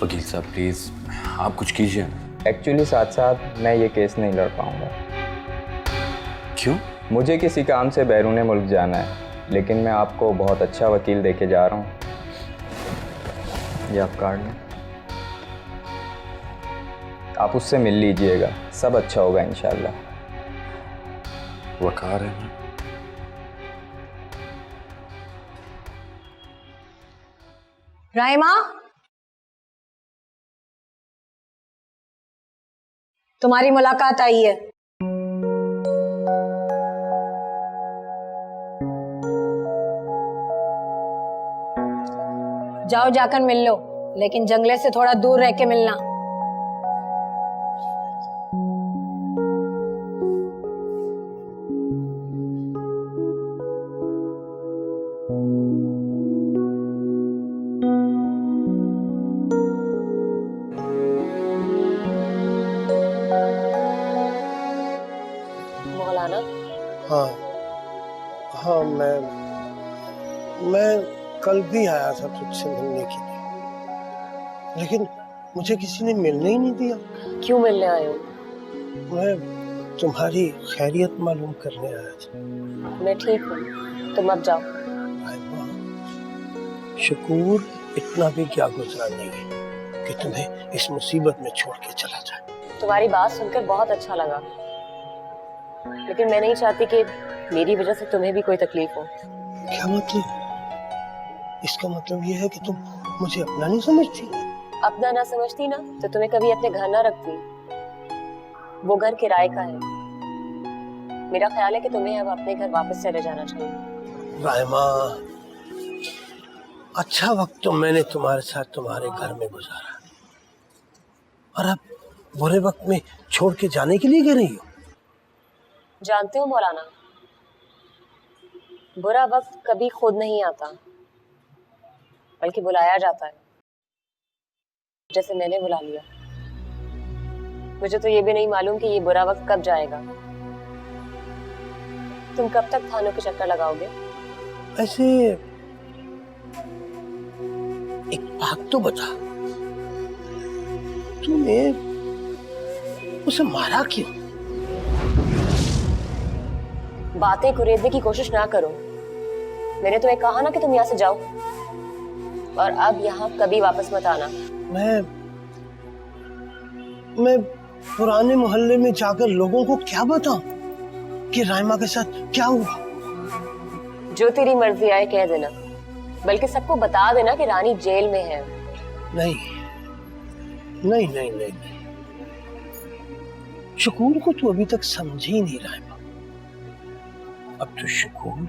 वकील साहब प्लीज़ आप कुछ कीजिए। एक्चुअली साथ साथ मैं ये केस नहीं लड़ पाऊंगा। क्यों? मुझे किसी काम से बैरून मुल्क जाना है, लेकिन मैं आपको बहुत अच्छा वकील देके जा रहा हूँ। ये आप कार्ड लें, आप उससे मिल लीजिएगा, सब अच्छा होगा इंशाल्लाह। वकार है। रायमा, तुम्हारी मुलाकात आई है। जाओ जाकर मिल लो, लेकिन जंगले से थोड़ा दूर रह के मिलना। मौलाना? हाँ हाँ, मैं कल भी आया था तुझसे मिलने के लिए, लेकिन मुझे किसी ने मिलने ही नहीं दिया। क्यों मिलने आए हो? मैं तुम्हारी खैरियत मालूम करने आया था। मैं ठीक हूँ, तुम अब जाओ। शकूर इतना भी क्या गुजरा नहीं है कि तुम्हें इस मुसीबत में छोड़ के चला जाए। तुम्हारी बात सुनकर बहुत अच्छा लगा, लेकिन मैं नहीं चाहती कि मेरी वजह से तुम्हें भी कोई तकलीफ हो। क्या मतलब? इसका मतलब ये है कि तुम मुझे अपना नहीं समझती? अपना ना समझती ना तो तुम्हें कभी अपने घर ना रखती। वो घर किराए का है। मेरा ख्याल है कि तुम्हें अब अपने घर वापस चले जाना चाहिए। रायमा, अच्छा वक्त तो मैंने तुम्हारे साथ तुम्हारे घर में गुजारा, और अब बुरे वक्त में छोड़ के जाने के लिए गिर रही हो। जानते हो मौलाना, बुरा वक्त कभी खुद नहीं आता, बल्कि बुलाया जाता है, जैसे मैंने बुला लिया। मुझे तो ये भी नहीं मालूम कि ये बुरा वक्त कब जाएगा। तुम कब तक थानों के चक्कर लगाओगे? ऐसे एक बात तो बता, तूने उसे मारा क्यों? बातें कुरेदने की कोशिश ना करो। मैंने तुम्हें कहा ना कि तुम यहाँ से जाओ, और अब यहाँ कभी वापस मत आना। मैं पुराने मोहल्ले में जाकर लोगों को क्या बताऊं कि रायमा के साथ क्या हुआ? जो तेरी मर्जी आए कह देना, बल्कि सबको बता देना कि रानी जेल में है। नहीं नहीं नहीं नहीं, नहीं। शकूर को तू अभी तक समझी ही नहीं रायमा। अब तो शकूर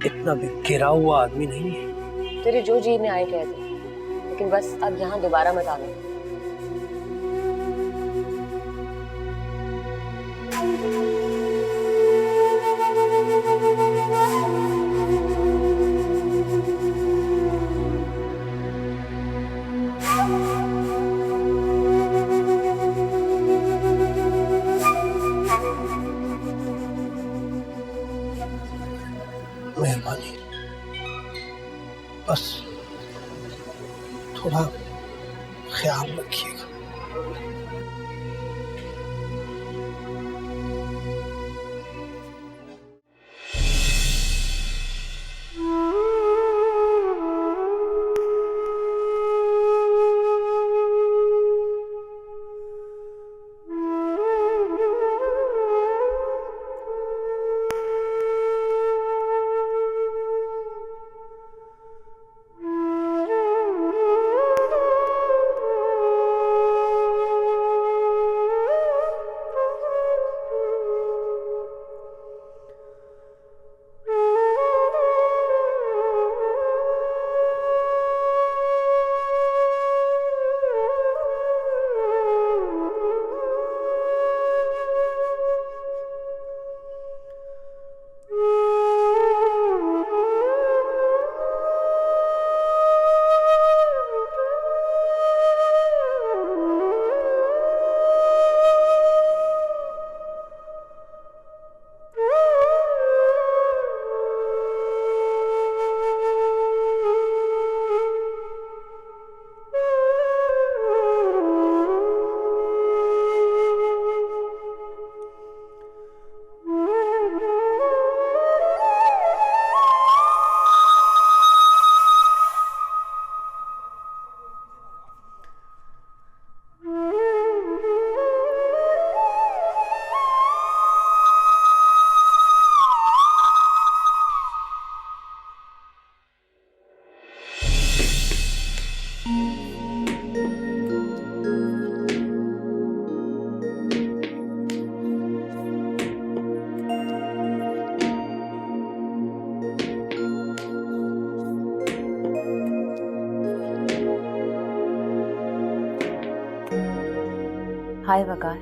इतना भी गिरा हुआ आदमी नहीं है। तेरे जो जी में आए कह दे, लेकिन बस अब यहाँ दोबारा मत आना। मेहरबानी, बस थोड़ा ख्याल रखिएगा। हाय वकार।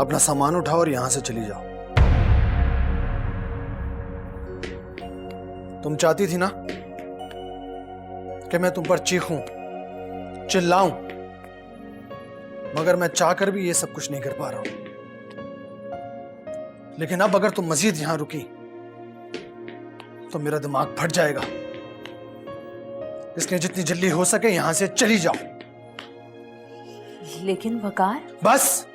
अपना सामान उठाओ और यहां से चली जाओ। तुम चाहती थी ना कि मैं तुम पर चीखूं, चिल्लाऊं, मगर मैं चाहकर भी ये सब कुछ नहीं कर पा रहा हूं। लेकिन अब अगर तुम मजीद यहां रुकी तो मेरा दिमाग फट जाएगा। इसलिए जितनी जल्दी हो सके यहां से चली जाओ। लेकिन वकार, बस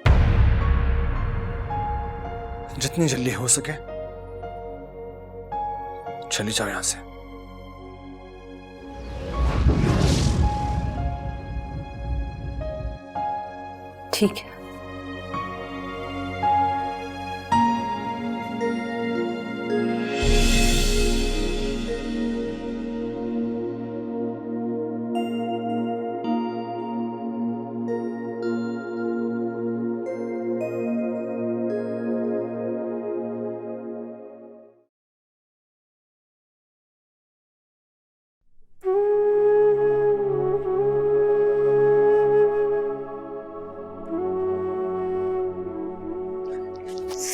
जितनी जल्दी हो सके चली जाओ यहां से। ठीक है।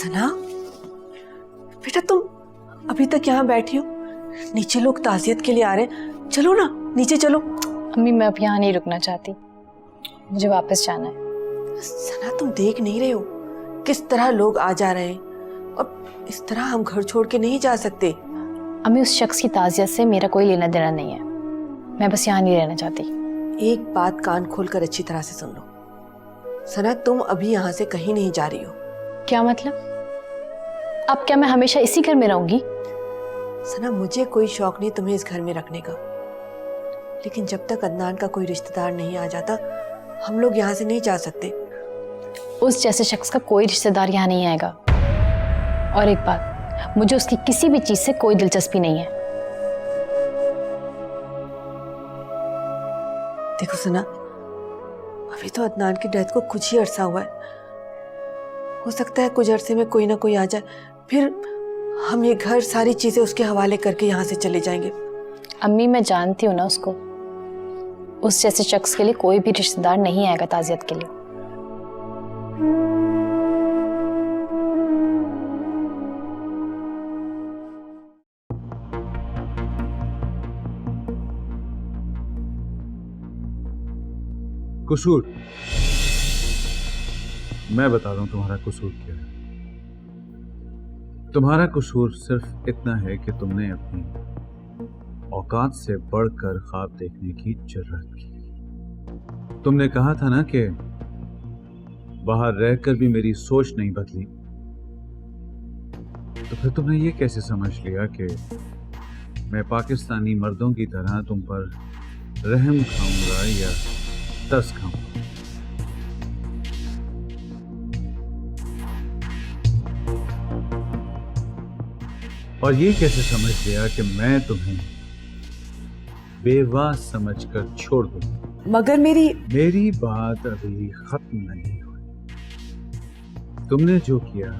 सना, बेटा तुम अभी तक यहाँ बैठी हो? नीचे लोग ताज़ियत के लिए आ रहे हैं, चलो ना नीचे चलो। अम्मी मैं अब यहाँ नहीं रुकना चाहती, मुझे वापस जाना है। सना तुम देख नहीं रहे हो किस तरह लोग आ जा रहे हैं, और इस तरह हम घर छोड़ के नहीं जा सकते। अम्मी उस शख्स की ताज़ियत से मेरा कोई लेना देना नहीं है, मैं बस यहाँ नहीं रहना चाहती। एक बात कान खोल कर अच्छी तरह से सुन लो सना, तुम अभी यहाँ से कहीं नहीं जा रही हो। क्या मतलब? अब क्या मैं हमेशा इसी घर में रहूंगी? सना मुझे कोई शौक नहीं तुम्हें इस घर में रखने का, लेकिन जब तक अदनान का कोई रिश्तेदार नहीं आ जाता हम लोग यहाँ से नहीं जा सकते। उस जैसे शख्स का कोई रिश्तेदार यहाँ नहीं आएगा। और एक बात, मुझे उसकी किसी भी चीज से कोई दिलचस्पी नहीं है। देखो सना, अभी तो अदनान की डेथ को कुछ ही अरसा हुआ है, हो सकता है कुछ अरसे में कोई ना कोई आ जाए, फिर हम ये घर सारी चीजें उसके हवाले करके यहाँ से चले जाएंगे। अम्मी मैं जानती हूँ ना उसको, उस जैसे शख्स के लिए कोई भी रिश्तेदार नहीं आएगा ताज़ियत के लिए। कसूर, मैं बता रहा हूं तुम्हारा कसूर क्या है। तुम्हारा कसूर सिर्फ इतना है कि तुमने अपनी औकात से बढ़कर ख्वाब देखने की जुर्रत की। तुमने कहा था ना कि बाहर रहकर भी मेरी सोच नहीं बदली, तो फिर तुमने ये कैसे समझ लिया कि मैं पाकिस्तानी मर्दों की तरह तुम पर रहम खाऊंगा या तरस खाऊंगा? और ये कैसे समझ लिया कि मैं तुम्हें बेवा समझकर छोड़ दूं? मगर मेरी बात अभी खत्म नहीं हुई। तुमने जो किया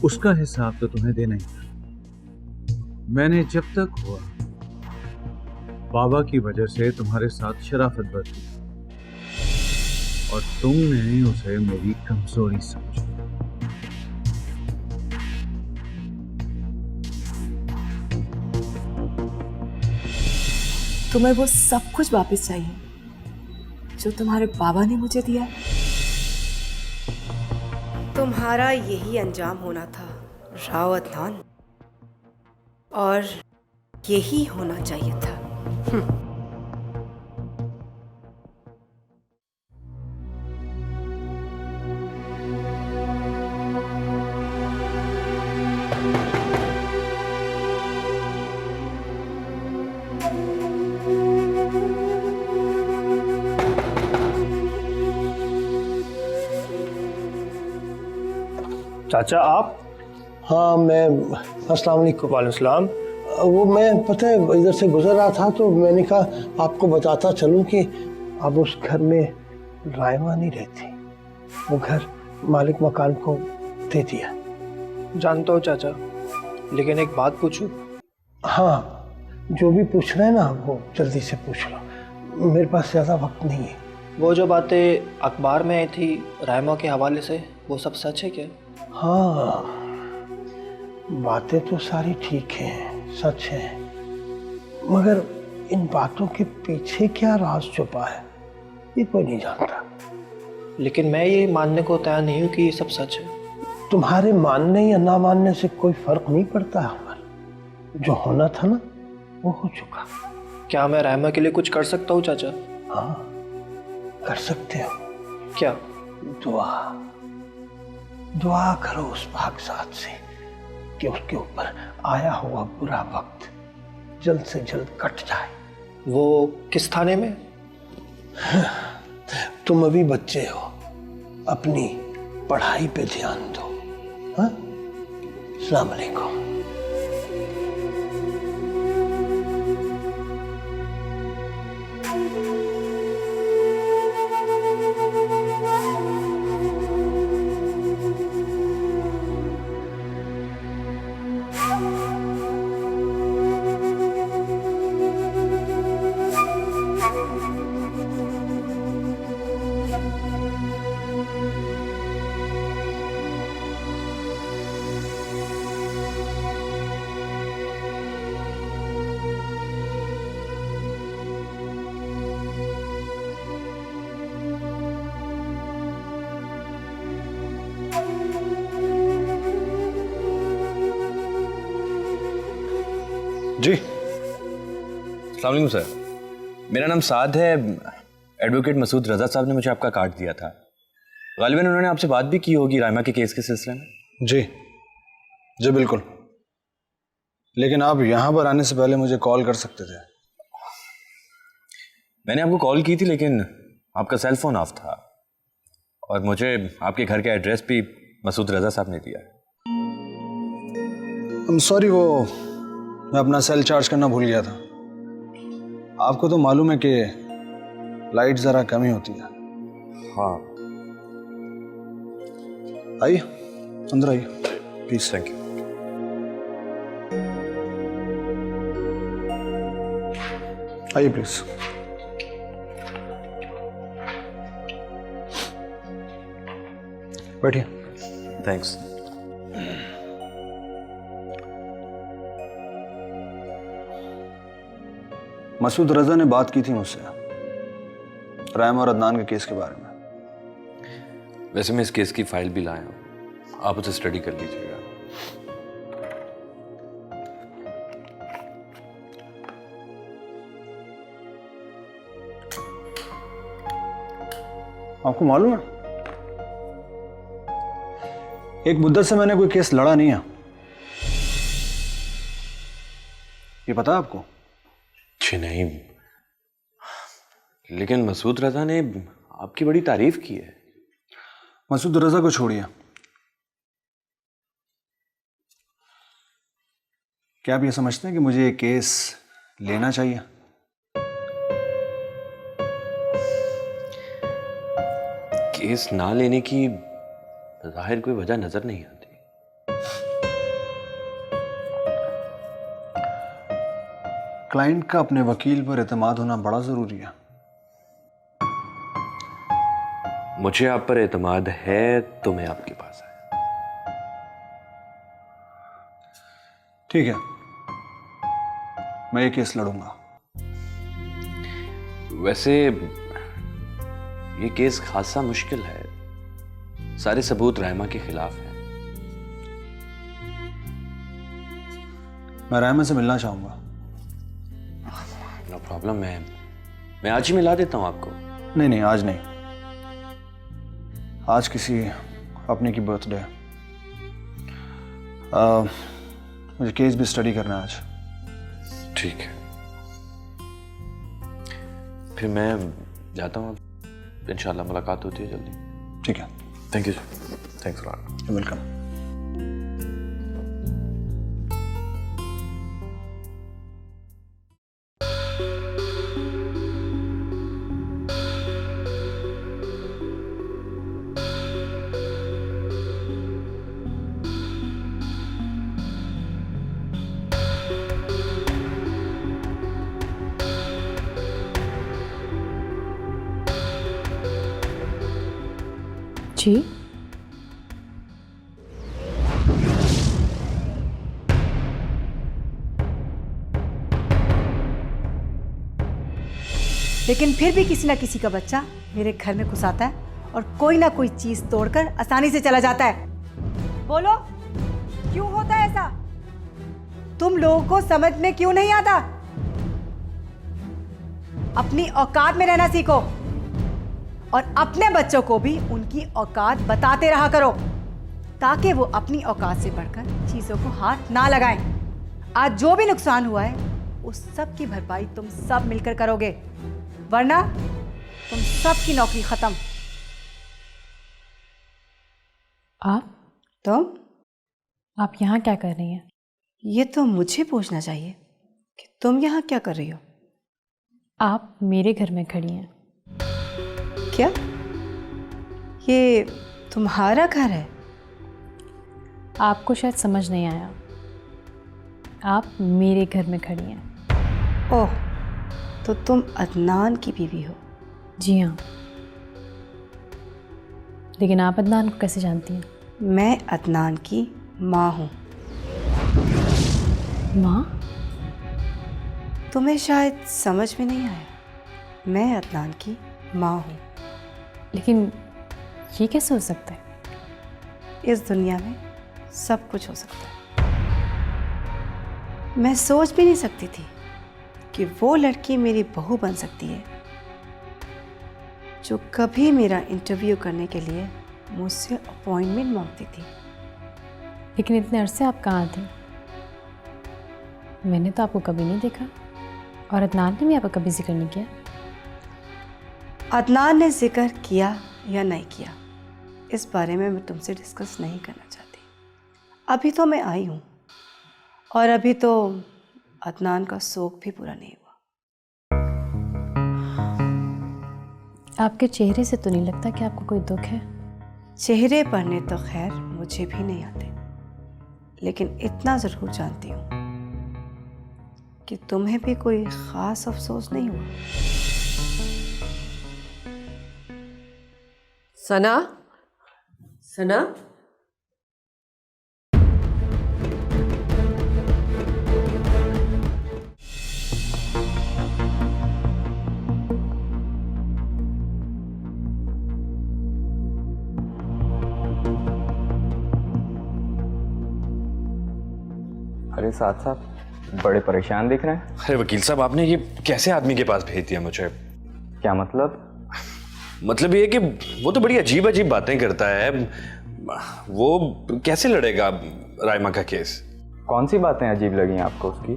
उसका हिसाब तो तुम्हें देना ही था। मैंने जब तक हुआ बाबा की वजह से तुम्हारे साथ शराफत बरती और तुमने उसे मेरी कमजोरी समझा। तुम्हें वो सब कुछ वापस चाहिए जो तुम्हारे बाबा ने मुझे दिया। तुम्हारा यही अंजाम होना था राव अदनान, और यही होना चाहिए था। चाचा आप? हाँ मैं, अस्सलाम वालेकुम। वालेकुम सलाम। वो मैं पता है इधर से गुजर रहा था तो मैंने कहा आपको बताता चलूं कि अब उस घर में रायमा नहीं रहती, वो घर मालिक मकान को दे दिया। जानता हूँ चाचा, लेकिन एक बात पूछूं? हाँ जो भी पूछना है ना वो जल्दी से पूछ लो, मेरे पास ज़्यादा वक्त नहीं है। वो जो बातें अखबार में आई थी रायमा के हवाले से, वो सब सच है क्या? हाँ बातें तो सारी ठीक हैं, सच है, मगर इन बातों के पीछे क्या राज छुपा है ये कोई नहीं जानता। लेकिन मैं ये मानने को तैयार नहीं हूँ कि ये सब सच है। तुम्हारे मानने या ना मानने से कोई फर्क नहीं पड़ता हमारा, जो होना था ना वो हो चुका। क्या मैं रायमा के लिए कुछ कर सकता हूँ चाचा? हाँ कर सकते हो। क्या? दुआ, दुआ करो उस पाकज़ात से कि उसके ऊपर आया हुआ बुरा वक्त जल्द से जल्द कट जाए। वो किस थाने में? तुम अभी बच्चे हो, अपनी पढ़ाई पे ध्यान दो। हाँ, अस्सलाम वालेकुम। जी। अस्सलाम वालेकुम सर, मेरा नाम साद है। एडवोकेट मसूद रजा साहब ने मुझे आपका कार्ड दिया था। गालिबन उन्होंने आपसे बात भी की होगी रायमा के केस के सिलसिले में। जी जी बिल्कुल, लेकिन आप यहाँ पर आने से पहले मुझे कॉल कर सकते थे। मैंने आपको कॉल की थी लेकिन आपका सेल फोन ऑफ था और मुझे आपके घर का एड्रेस भी मसूद रजा साहब ने दिया। सॉरी, वो मैं अपना सेल चार्ज करना भूल गया था। आपको तो मालूम है कि लाइट ज़रा कम ही होती है। हाँ, आइए अंदर आइए प्लीज। Thank you. आइए प्लीज। बैठिए। थैंक्स। मसूद रजा ने बात की थी मुझसे रायमा और अदनान के केस के बारे में। वैसे मैं इस केस की फाइल भी लाया हूँ, आप उसे स्टडी कर लीजिएगा। आपको मालूम है एक मुद्दत से मैंने कोई केस लड़ा नहीं है, ये पता है आपको? जी नहीं, लेकिन मसूद रजा ने आपकी बड़ी तारीफ की है। मसूद रजा को छोड़िए, क्या आप ये समझते हैं कि मुझे ये केस लेना चाहिए? केस ना लेने की जाहिर कोई वजह नजर नहीं आती। क्लाइंट का अपने वकील पर एतमाद होना बड़ा जरूरी है। मुझे आप पर एतमाद है तो मैं आपके पास आया। ठीक है, मैं ये केस लड़ूंगा। वैसे ये केस खासा मुश्किल है, सारे सबूत रायमा के खिलाफ हैं। मैं रायमा से मिलना चाहूंगा। नो प्रॉब्लम, मैं आज ही मिला देता हूं आपको। नहीं नहीं, आज नहीं, आज किसी अपने की बर्थडे है। मुझे केस भी स्टडी करना है आज। ठीक है, फिर मैं जाता हूँ। इंशाल्लाह मुलाकात होती है जल्दी। ठीक है, thank you sir. Thanks for welcome. जी, लेकिन फिर भी किसी ना किसी का बच्चा मेरे घर में घुस आता है और कोई ना कोई चीज तोड़कर आसानी से चला जाता है। बोलो, क्यों होता है ऐसा? तुम लोगों को समझ में क्यों नहीं आता? अपनी औकात में रहना सीखो और अपने बच्चों को भी उनकी औकात बताते रहा करो, ताकि वो अपनी औकात से बढ़कर चीजों को हाथ ना लगाएं। आज जो भी नुकसान हुआ है उस सब की भरपाई तुम सब मिलकर करोगे, वरना तुम सब की नौकरी खत्म। आप यहाँ क्या कर रही हैं? ये तो मुझे पूछना चाहिए कि तुम यहाँ क्या कर रही हो। आप मेरे घर में खड़ी हैं। क्या ये तुम्हारा घर है? आपको शायद समझ नहीं आया, आप मेरे घर में खड़ी हैं। ओह, तो तुम अदनान की बीवी हो? जी हाँ। लेकिन आप अदनान को कैसे जानती हैं? मैं अदनान की माँ हूँ। माँ? तुम्हें शायद समझ में नहीं आया, मैं अदनान की माँ हूँ। लेकिन ये कैसे हो सकता है? इस दुनिया में सब कुछ हो सकता है। मैं सोच भी नहीं सकती थी कि वो लड़की मेरी बहू बन सकती है जो कभी मेरा इंटरव्यू करने के लिए मुझसे अपॉइंटमेंट मांगती थी। लेकिन इतने अरसे आप कहाँ थे? मैंने तो आपको कभी नहीं देखा, और अदनान ने भी आपका कभी जिक्र नहीं किया। अदनान ने जिक्र किया या नहीं किया, इस बारे में मैं तुमसे डिस्कस नहीं करना चाहती। अभी तो मैं आई हूँ, और अभी तो अदनान का शौक भी पूरा नहीं हुआ। आपके चेहरे से तो नहीं लगता कि आपको कोई दुख है। चेहरे पढ़ने तो खैर मुझे भी नहीं आते, लेकिन इतना ज़रूर जानती हूँ कि तुम्हें भी कोई ख़ास अफसोस नहीं हुआ। सना, सना, अरे साथ साहब बड़े परेशान दिख रहे हैं। अरे वकील साहब, आपने ये कैसे आदमी के पास भेज दिया मुझे? क्या मतलब? मतलब ये कि वो तो बड़ी अजीब अजीब बातें करता है। वो कैसे लड़ेगा रायमा का केस? कौन सी बातें अजीब लगी आपको उसकी?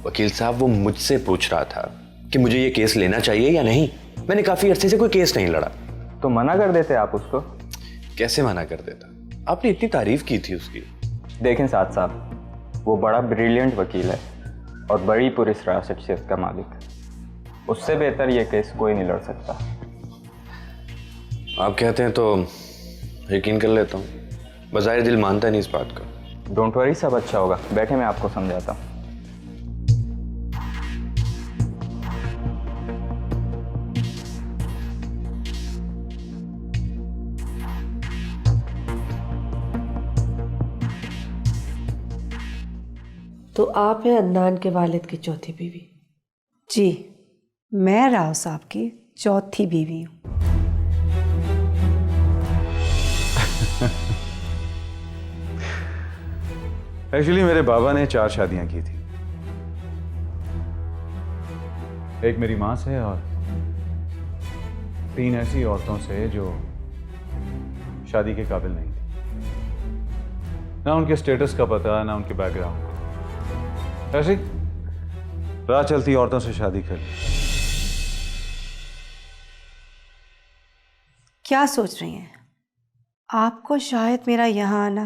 वकील साहब, वो मुझसे पूछ रहा था कि मुझे ये केस लेना चाहिए या नहीं। मैंने काफी अरसे से कोई केस नहीं लड़ा। तो मना कर देते आप उसको? कैसे मना कर देता? आपने इतनी तारीफ की थी उसकी। देखें साथ साहब, वो बड़ा ब्रिलियंट वकील है और बड़ी पुरस्कार शख्सियत का मालिक। उससे बेहतर ये केस कोई नहीं लड़ सकता। आप कहते हैं तो यकीन कर लेता हूँ। बज़ाहिर दिल मानता नहीं इस बात का। डोंट वरी, सब अच्छा होगा। बैठे, मैं आपको समझाता हूँ। तो आप हैं अदनान के वालिद की चौथी बीवी? जी, मैं राव साहब की चौथी बीवी हूँ। एक्चुअली मेरे बाबा ने 4 शादियां की थी। एक मेरी मां से और 3 ऐसी औरतों से जो शादी के काबिल नहीं थी। ना उनके स्टेटस का पता, ना उनके बैकग्राउंड। ऐसी राह चलती औरतों से शादी कर ली। क्या सोच रही हैं? आपको शायद मेरा यहाँ आना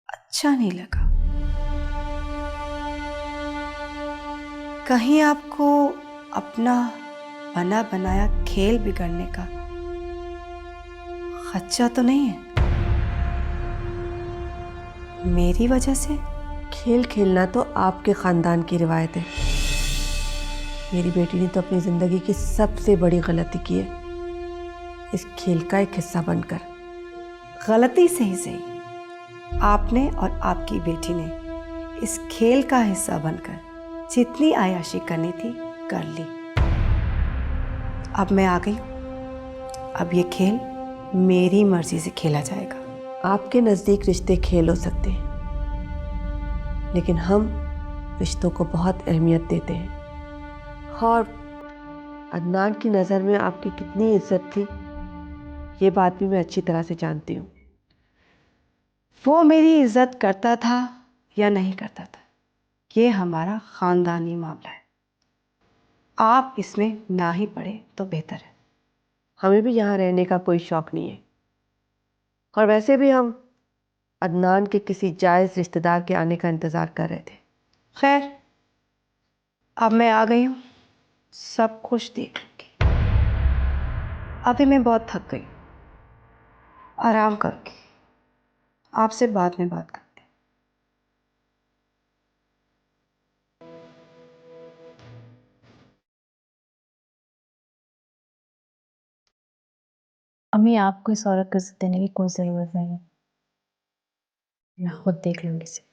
अच्छा नहीं लगा। कहीं आपको अपना बना बनाया खेल बिगड़ने का खदशा तो नहीं है? मेरी वजह से? खेल खेलना तो आपके खानदान की रिवायत है। मेरी बेटी ने तो अपनी जिंदगी की सबसे बड़ी गलती की है, इस खेल का एक हिस्सा बनकर। गलती से ही सही, आपने और आपकी बेटी ने इस खेल का हिस्सा बनकर जितनी आयाशी करनी थी कर ली। अब मैं आ गई। अब ये खेल मेरी मर्जी से खेला जाएगा। आपके नज़दीक रिश्ते खेल हो सकते हैं, लेकिन हम रिश्तों को बहुत अहमियत देते हैं। और अदनान की नज़र में आपकी कितनी इज्जत थी, ये बात भी मैं अच्छी तरह से जानती हूँ। वो मेरी इज्जत करता था या नहीं करता था, ये हमारा ख़ानदानी मामला है। आप इसमें ना ही पड़े तो बेहतर है। हमें भी यहाँ रहने का कोई शौक़ नहीं है, और वैसे भी हम अदनान के किसी जायज़ रिश्तेदार के आने का इंतज़ार कर रहे थे। खैर, अब मैं आ गई हूँ, सब कुछ देख लूँगी। अभी मैं बहुत थक गई, आराम करके आपसे बाद में बात करते हैं। अम्मी, आपको इस औरत को इज्जत देने की कोई ज़रूरत नहीं है। मैं खुद देख लूँगी इसे।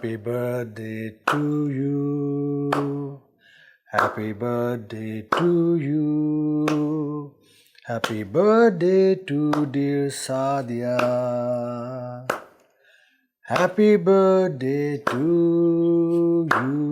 Happy birthday to you. Happy birthday to you. Happy birthday to dear Sadia. Happy birthday to you.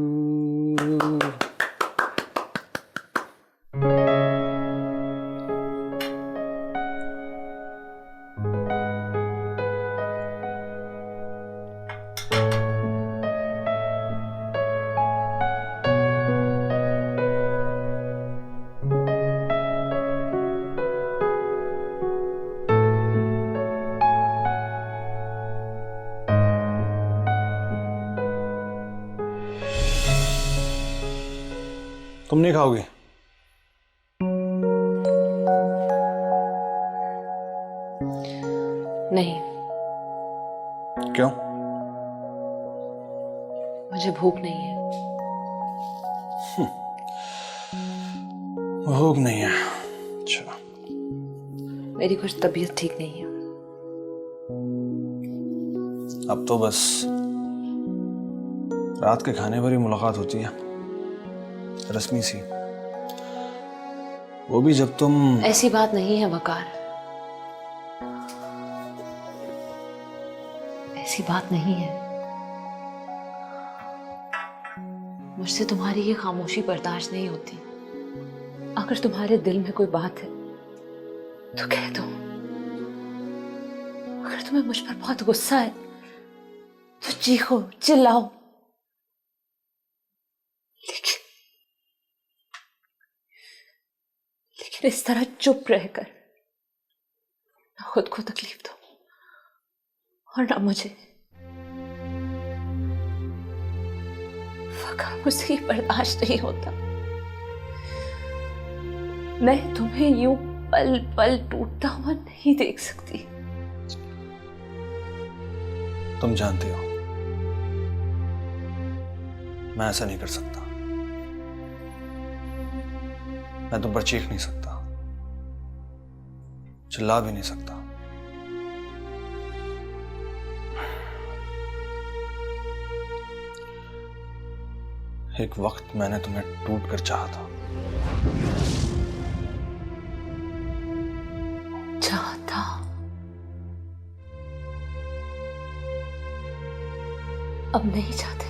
तुम नहीं खाओगी? नहीं। क्यों? मुझे भूख नहीं है। भूख नहीं है? अच्छा। मेरी कुछ तबीयत ठीक नहीं है। अब तो बस रात के खाने पर ही मुलाकात होती है, रस्मी सी, वो भी जब तुम। ऐसी बात नहीं है वकार, ऐसी बात नहीं है। मुझसे तुम्हारी ये खामोशी बर्दाश्त नहीं होती। अगर तुम्हारे दिल में कोई बात है तो कह दो। अगर तुम्हें मुझ पर बहुत गुस्सा है तो चीखो, चिल्लाओ। लेकिन इस तरह चुप रहकर ना खुद को तकलीफ दो और ना मुझे। वकार, मुझसे ये बर्दाश्त नहीं होता। मैं तुम्हें यूं पल पल टूटता हुआ नहीं देख सकती। तुम जानती हो मैं ऐसा नहीं कर सकता। मैं तुम पर चीख नहीं सकता, चिल्ला भी नहीं सकता। एक वक्त मैंने तुम्हें टूट कर चाहा था। चाहता? अब नहीं चाहते।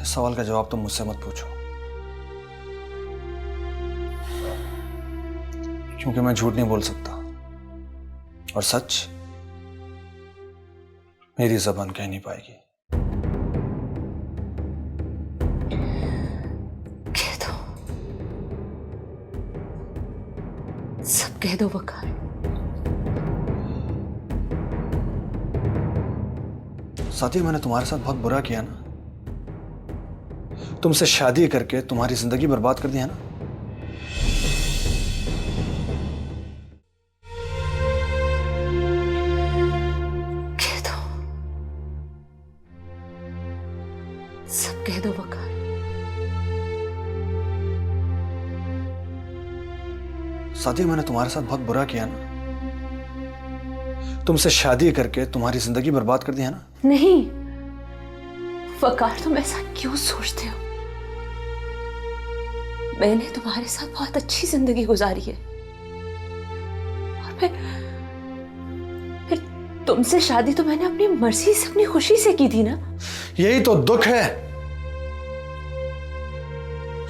इस सवाल का जवाब तुम मुझसे मत पूछो, क्योंकि मैं झूठ नहीं बोल सकता और सच मेरी जबान कह नहीं पाएगी। कह दो, सब कह दो वकार। साथी, मैंने तुम्हारे साथ बहुत बुरा किया ना। तुमसे शादी करके तुम्हारी जिंदगी बर्बाद कर दिया ना। कह दो, सब कह दो वकार। साथी, मैंने तुम्हारे साथ बहुत बुरा किया ना। तुमसे शादी करके तुम्हारी जिंदगी बर्बाद कर दिया ना। नहीं वकार, तुम ऐसा क्यों सोचते हो? मैंने तुम्हारे साथ बहुत अच्छी जिंदगी गुजारी है और फिर तुमसे शादी तो मैंने अपनी मर्जी से, अपनी खुशी से की थी ना। यही तो दुख है।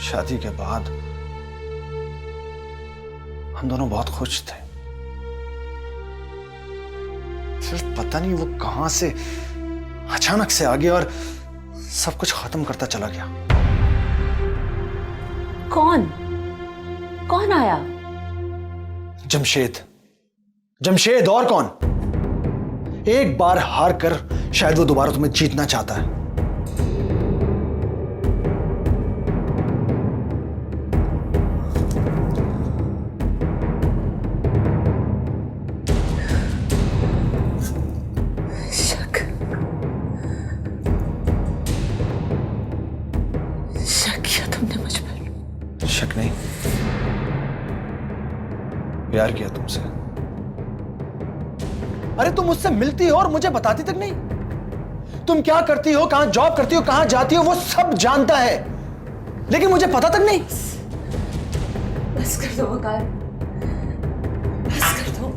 शादी के बाद हम दोनों बहुत खुश थे, फिर पता नहीं वो कहां से अचानक से आ गया और सब कुछ खत्म करता चला गया। कौन आया? जमशेद। जमशेद और कौन? एक बार हार कर शायद वो दोबारा तुम्हें जीतना चाहता है। शक किया तुमने मुझ पर? शक नहीं, प्यार किया तुमसे। अरे तुम मुझसे मिलती हो और मुझे बताती तक नहीं। तुम क्या करती हो, कहां जॉब करती हो, कहां जाती हो, वो सब जानता है, लेकिन मुझे पता तक नहीं। बस कर दो वकार, बस कर दो।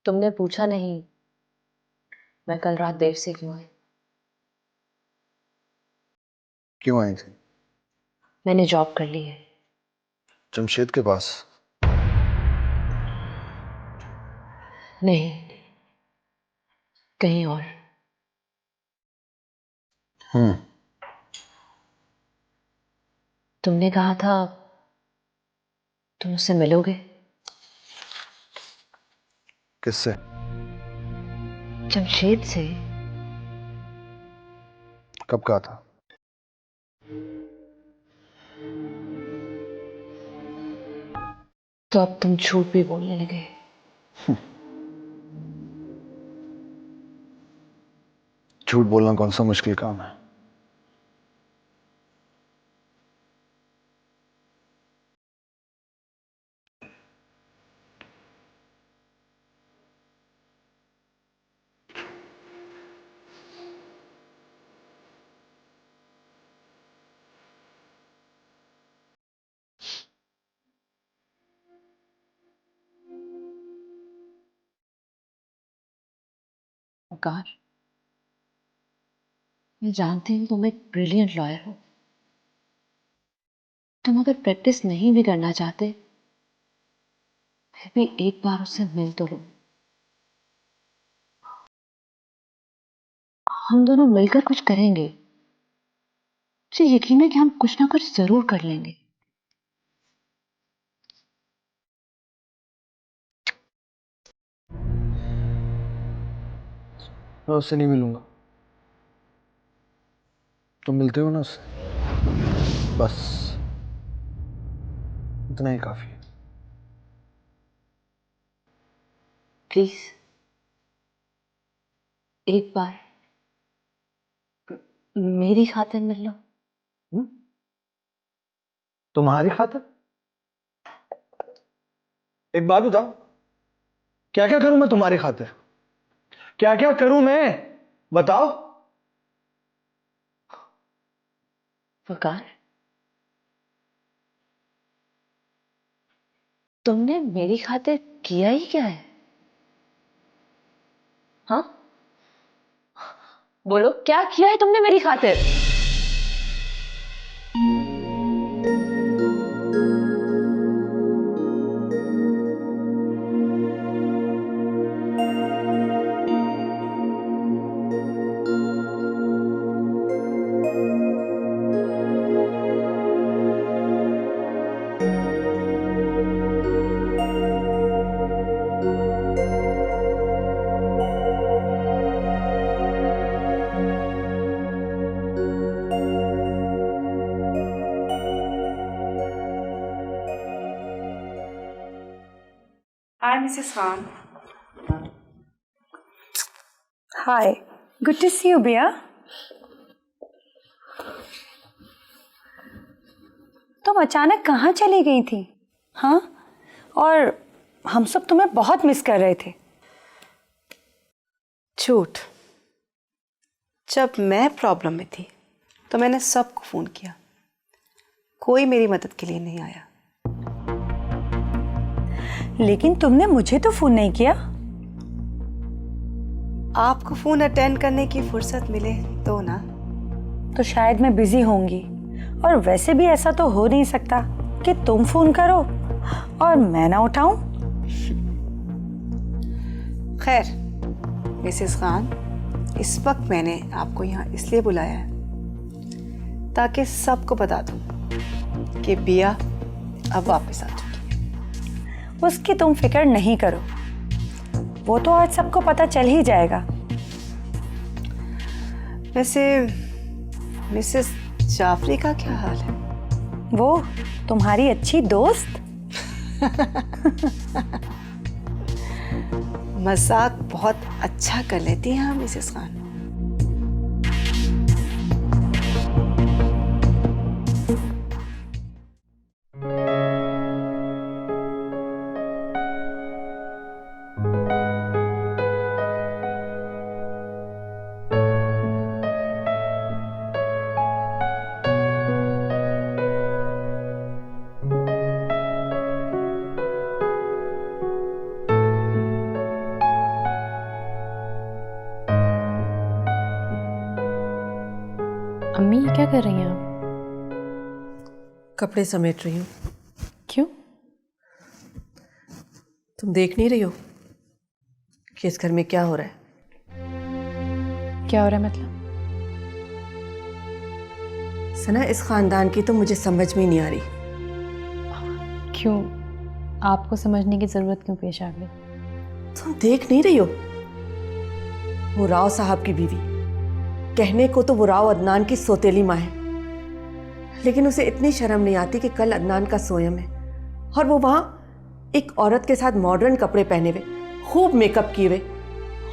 तुमने पूछा नहीं मैं कल रात देर से क्यों आई? क्यों आई थी? मैंने जॉब कर ली है। जमशेद के पास? नहीं, कहीं और। तुमने कहा था तुम उससे मिलोगे। किससे? जमशेद से। कब कहा था? तो अब तुम झूठ भी बोलने लगे। झूठ बोलना कौन सा मुश्किल काम है? वकार, मैं जानती हूँ तुम एक ब्रिलियंट लॉयर हो। तुम अगर प्रैक्टिस नहीं भी करना चाहते फिर भी एक बार उससे मिल तो लो। हम दोनों मिलकर कुछ करेंगे। मुझे यकीन है कि हम कुछ ना कुछ जरूर कर लेंगे। मैं उससे नहीं मिलूंगा। तुम मिलते हो ना उससे, बस इतना ही काफी है। प्लीज एक बार मेरी खातिर मिल लो। तुम्हारी खातिर? एक बात बताओ, क्या क्या करूं मैं तुम्हारी खातिर? क्या क्या करूं मैं, बताओ। वकार, तुमने मेरी खातिर किया ही क्या है? हाँ, बोलो क्या किया है तुमने मेरी खातिर? Hi, Mrs. Khan. Hi. Good to see you, Bia. तुम अचानक कहाँ चली गई थी? हाँ, और हम सब तुम्हें बहुत मिस कर रहे थे। झूठ। जब मैं प्रॉब्लम में थी तो मैंने सबको फ़ोन किया, कोई मेरी मदद के लिए नहीं आया। लेकिन तुमने मुझे तो फ़ोन नहीं किया। आपको फ़ोन अटेंड करने की फुर्सत मिले तो ना। तो शायद मैं बिजी होंगी, और वैसे भी ऐसा तो हो नहीं सकता कि तुम फ़ोन करो और मैं ना उठाऊं। खैर मिसेस खान, इस वक्त मैंने आपको यहाँ इसलिए बुलाया है ताकि सबको बता दूं कि बिया अब वापस आ चुकी है। उसकी तुम फिक्र नहीं करो, वो तो आज सबको पता चल ही जाएगा। वैसे मिसेस जाफरी का क्या हाल है? वो तुम्हारी अच्छी दोस्त। मजाक बहुत अच्छा कर लेती हैं आप मिसेस खान। अम्मी ये क्या कर रही हैं आप? कपड़े समेट रही हूँ। क्यों? तुम देख नहीं रही हो कि इस घर में क्या हो रहा है? क्या हो रहा है मतलब? सना, इस खानदान की तो मुझे समझ में ही नहीं आ रही। क्यों? आपको समझने की जरूरत क्यों पेश आ गई? तुम देख नहीं रही हो? वो राव साहब की बीवी, कहने को तो वो राव अदनान की सौतेली माँ है, लेकिन उसे इतनी शर्म नहीं आती कि कल अदनान का सोयम है और वो वहां एक औरत के साथ मॉडर्न कपड़े पहने हुए, खूब मेकअप किए हुए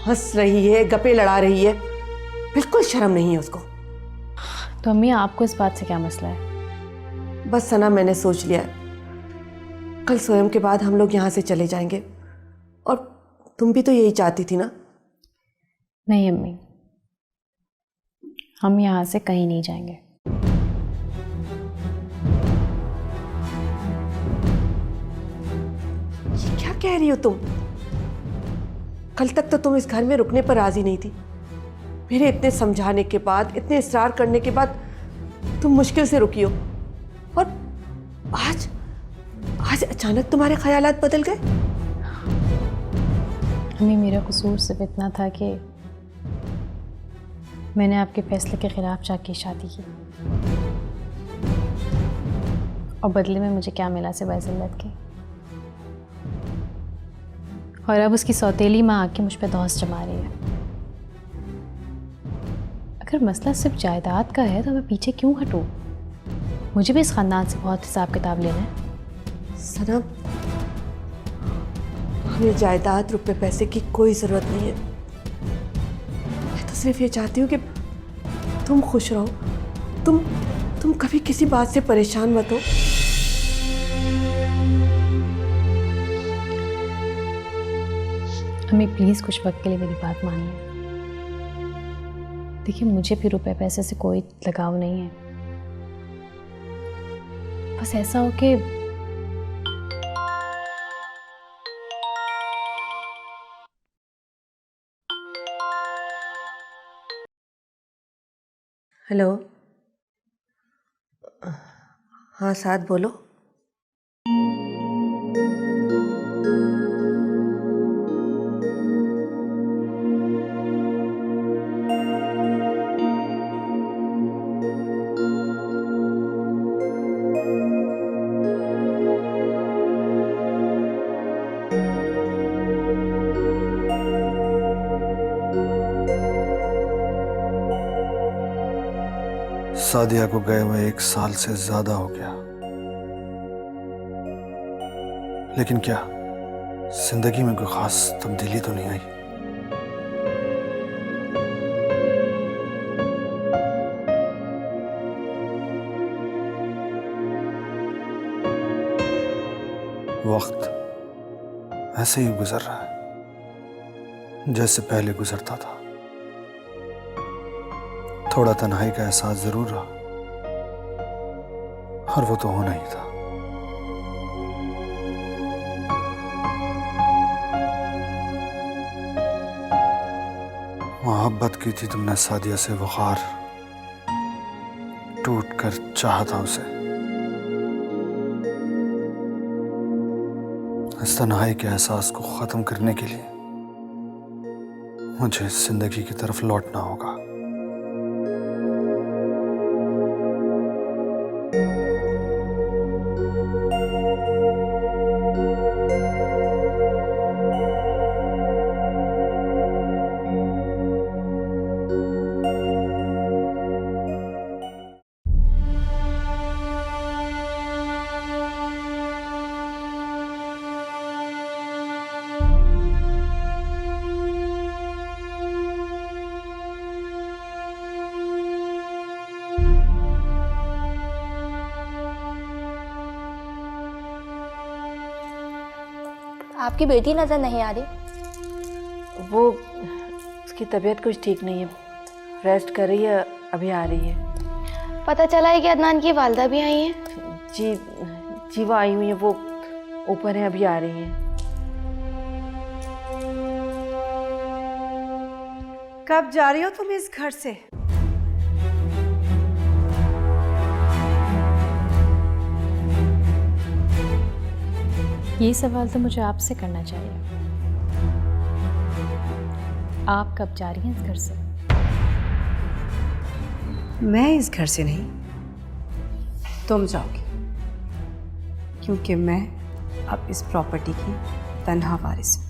हंस रही है, गप्पे लड़ा रही है। बिल्कुल शर्म नहीं है उसको। तो अम्मी आपको इस बात से क्या मसला है? बस सना, मैंने सोच लिया है, कल सोयम के बाद हम लोग यहाँ से चले जाएंगे, और तुम भी तो यही चाहती थी ना? नहीं अम्मी, हम यहाँ से कहीं नहीं जाएंगे। ये क्या कह रही हो तुम? कल तक तो तुम इस घर में रुकने पर राजी नहीं थी। मेरे इतने समझाने के बाद, इतने इसरार करने के बाद तुम मुश्किल से रुकी हो, और आज अचानक तुम्हारे ख्यालात बदल गए। अम्मी, मेरा कसूर सिर्फ इतना था कि मैंने आपके फैसले के खिलाफ जाके शादी की, और बदले में मुझे क्या मिला सिवाय जिल्लत के। और अब उसकी सौतेली माँ आके मुझ पर धौंस जमा रही है। अगर मसला सिर्फ जायदाद का है तो मैं पीछे क्यों हटूं? मुझे भी इस खानदान से बहुत हिसाब किताब लेना है। सना, हमें जायदाद, रुपए पैसे की कोई जरूरत नहीं है। मैं तो सिर्फ ये चाहती हूँ कि तुम खुश रहो। तुम कभी किसी बात से परेशान मत हो। अम्मी प्लीज कुछ वक्त के लिए मेरी बात मानिए। देखिए, मुझे भी रुपए पैसे से कोई लगाव नहीं है। बस ऐसा हो कि हेलो। हाँ साथ बोलो। सादिया को गए हुए 1 साल से ज्यादा हो गया, लेकिन क्या जिंदगी में कोई खास तब्दीली तो नहीं आई? वक्त ऐसे ही गुजर रहा है जैसे पहले गुजरता था। थोड़ा तन्हाई का एहसास जरूर रहा, और वो तो होना ही था। मोहब्बत की थी तुमने सादिया से, वक़ार टूट कर चाहा था उसे। इस तन्हाई के एहसास को ख़त्म करने के लिए मुझे इस जिंदगी की तरफ लौटना होगा। आपकी बेटी नजर नहीं आ रही? वो उसकी तबीयत कुछ ठीक नहीं है, रेस्ट कर रही है, अभी आ रही है। पता चला है कि अदनान की वालदा भी आई हैं? जी जी, वो आई हुई है, वो ऊपर है, अभी आ रही हैं। कब जा रही हो तुम इस घर से? ये सवाल तो मुझे आपसे करना चाहिए। आप कब जा रही हैं इस घर से? मैं इस घर से नहीं, तुम जाओगी, क्योंकि मैं अब इस प्रॉपर्टी की तन्हा वारिस हूँ।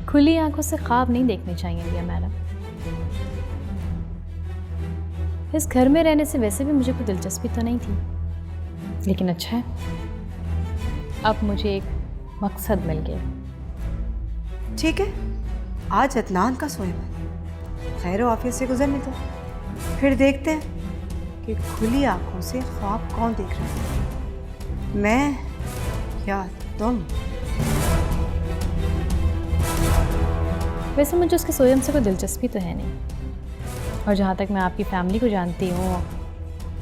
खुली आंखों से ख्वाब नहीं देखने चाहिए दिया मैडम। इस घर में रहने से वैसे भी मुझे कोई दिलचस्पी तो नहीं थी, लेकिन अच्छा है, अब मुझे एक मकसद मिल गया। ठीक है, आज अदनान का सोए खैर ऑफिस से गुजरने दो, फिर देखते हैं कि खुली आंखों से ख्वाब कौन देख रहा है, मैं या तुम। वैसे मुझे उसके सोयम से कोई दिलचस्पी तो है नहीं, और जहाँ तक मैं आपकी फैमिली को जानती हूँ,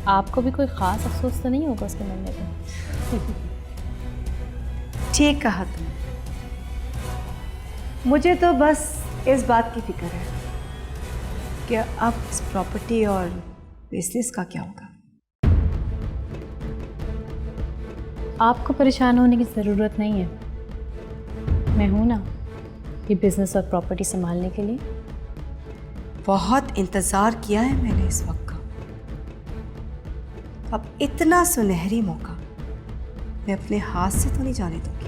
आपको भी कोई ख़ास अफसोस तो नहीं होगा उसके मिलने पर। ठीक कहा तुम। मुझे तो बस इस बात की फिक्र है कि अब इस प्रॉपर्टी और बिजनेस का क्या होगा। आपको परेशान होने की ज़रूरत नहीं है, मैं हूं ना ये बिजनेस और प्रॉपर्टी संभालने के लिए। बहुत इंतज़ार किया है मैंने इस वक्त का, अब इतना सुनहरी मौका मैं अपने हाथ से तो नहीं जाने दूंगी।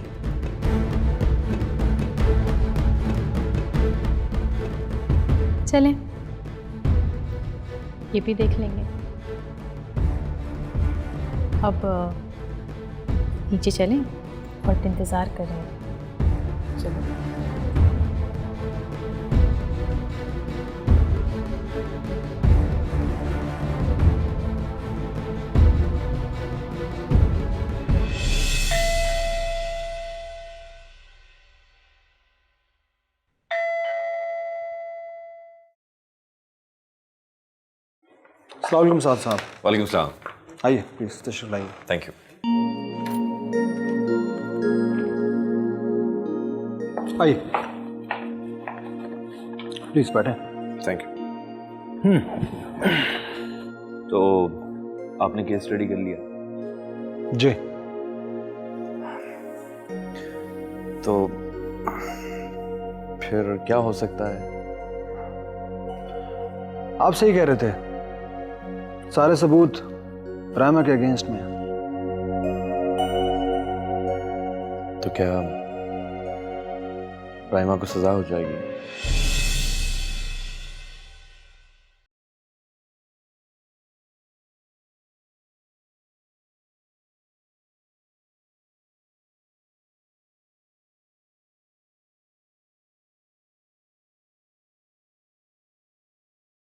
चलें, ये भी देख लेंगे। अब नीचे चलें और इंतज़ार कर रहे हैं। चलो। अस्सलाम वालेकुम साद साहब। वालेकुम सलाम। आइए प्लीज़ तशरीफ लाइए। Thank you. आइए प्लीज़ बैठें। Thank you. तो आपने केस स्टडी कर लिया? जी। तो फिर क्या हो सकता है? आप सही कह रहे थे, सारे सबूत रायमा के अगेंस्ट में हैं। तो क्या रायमा को सजा हो जाएगी?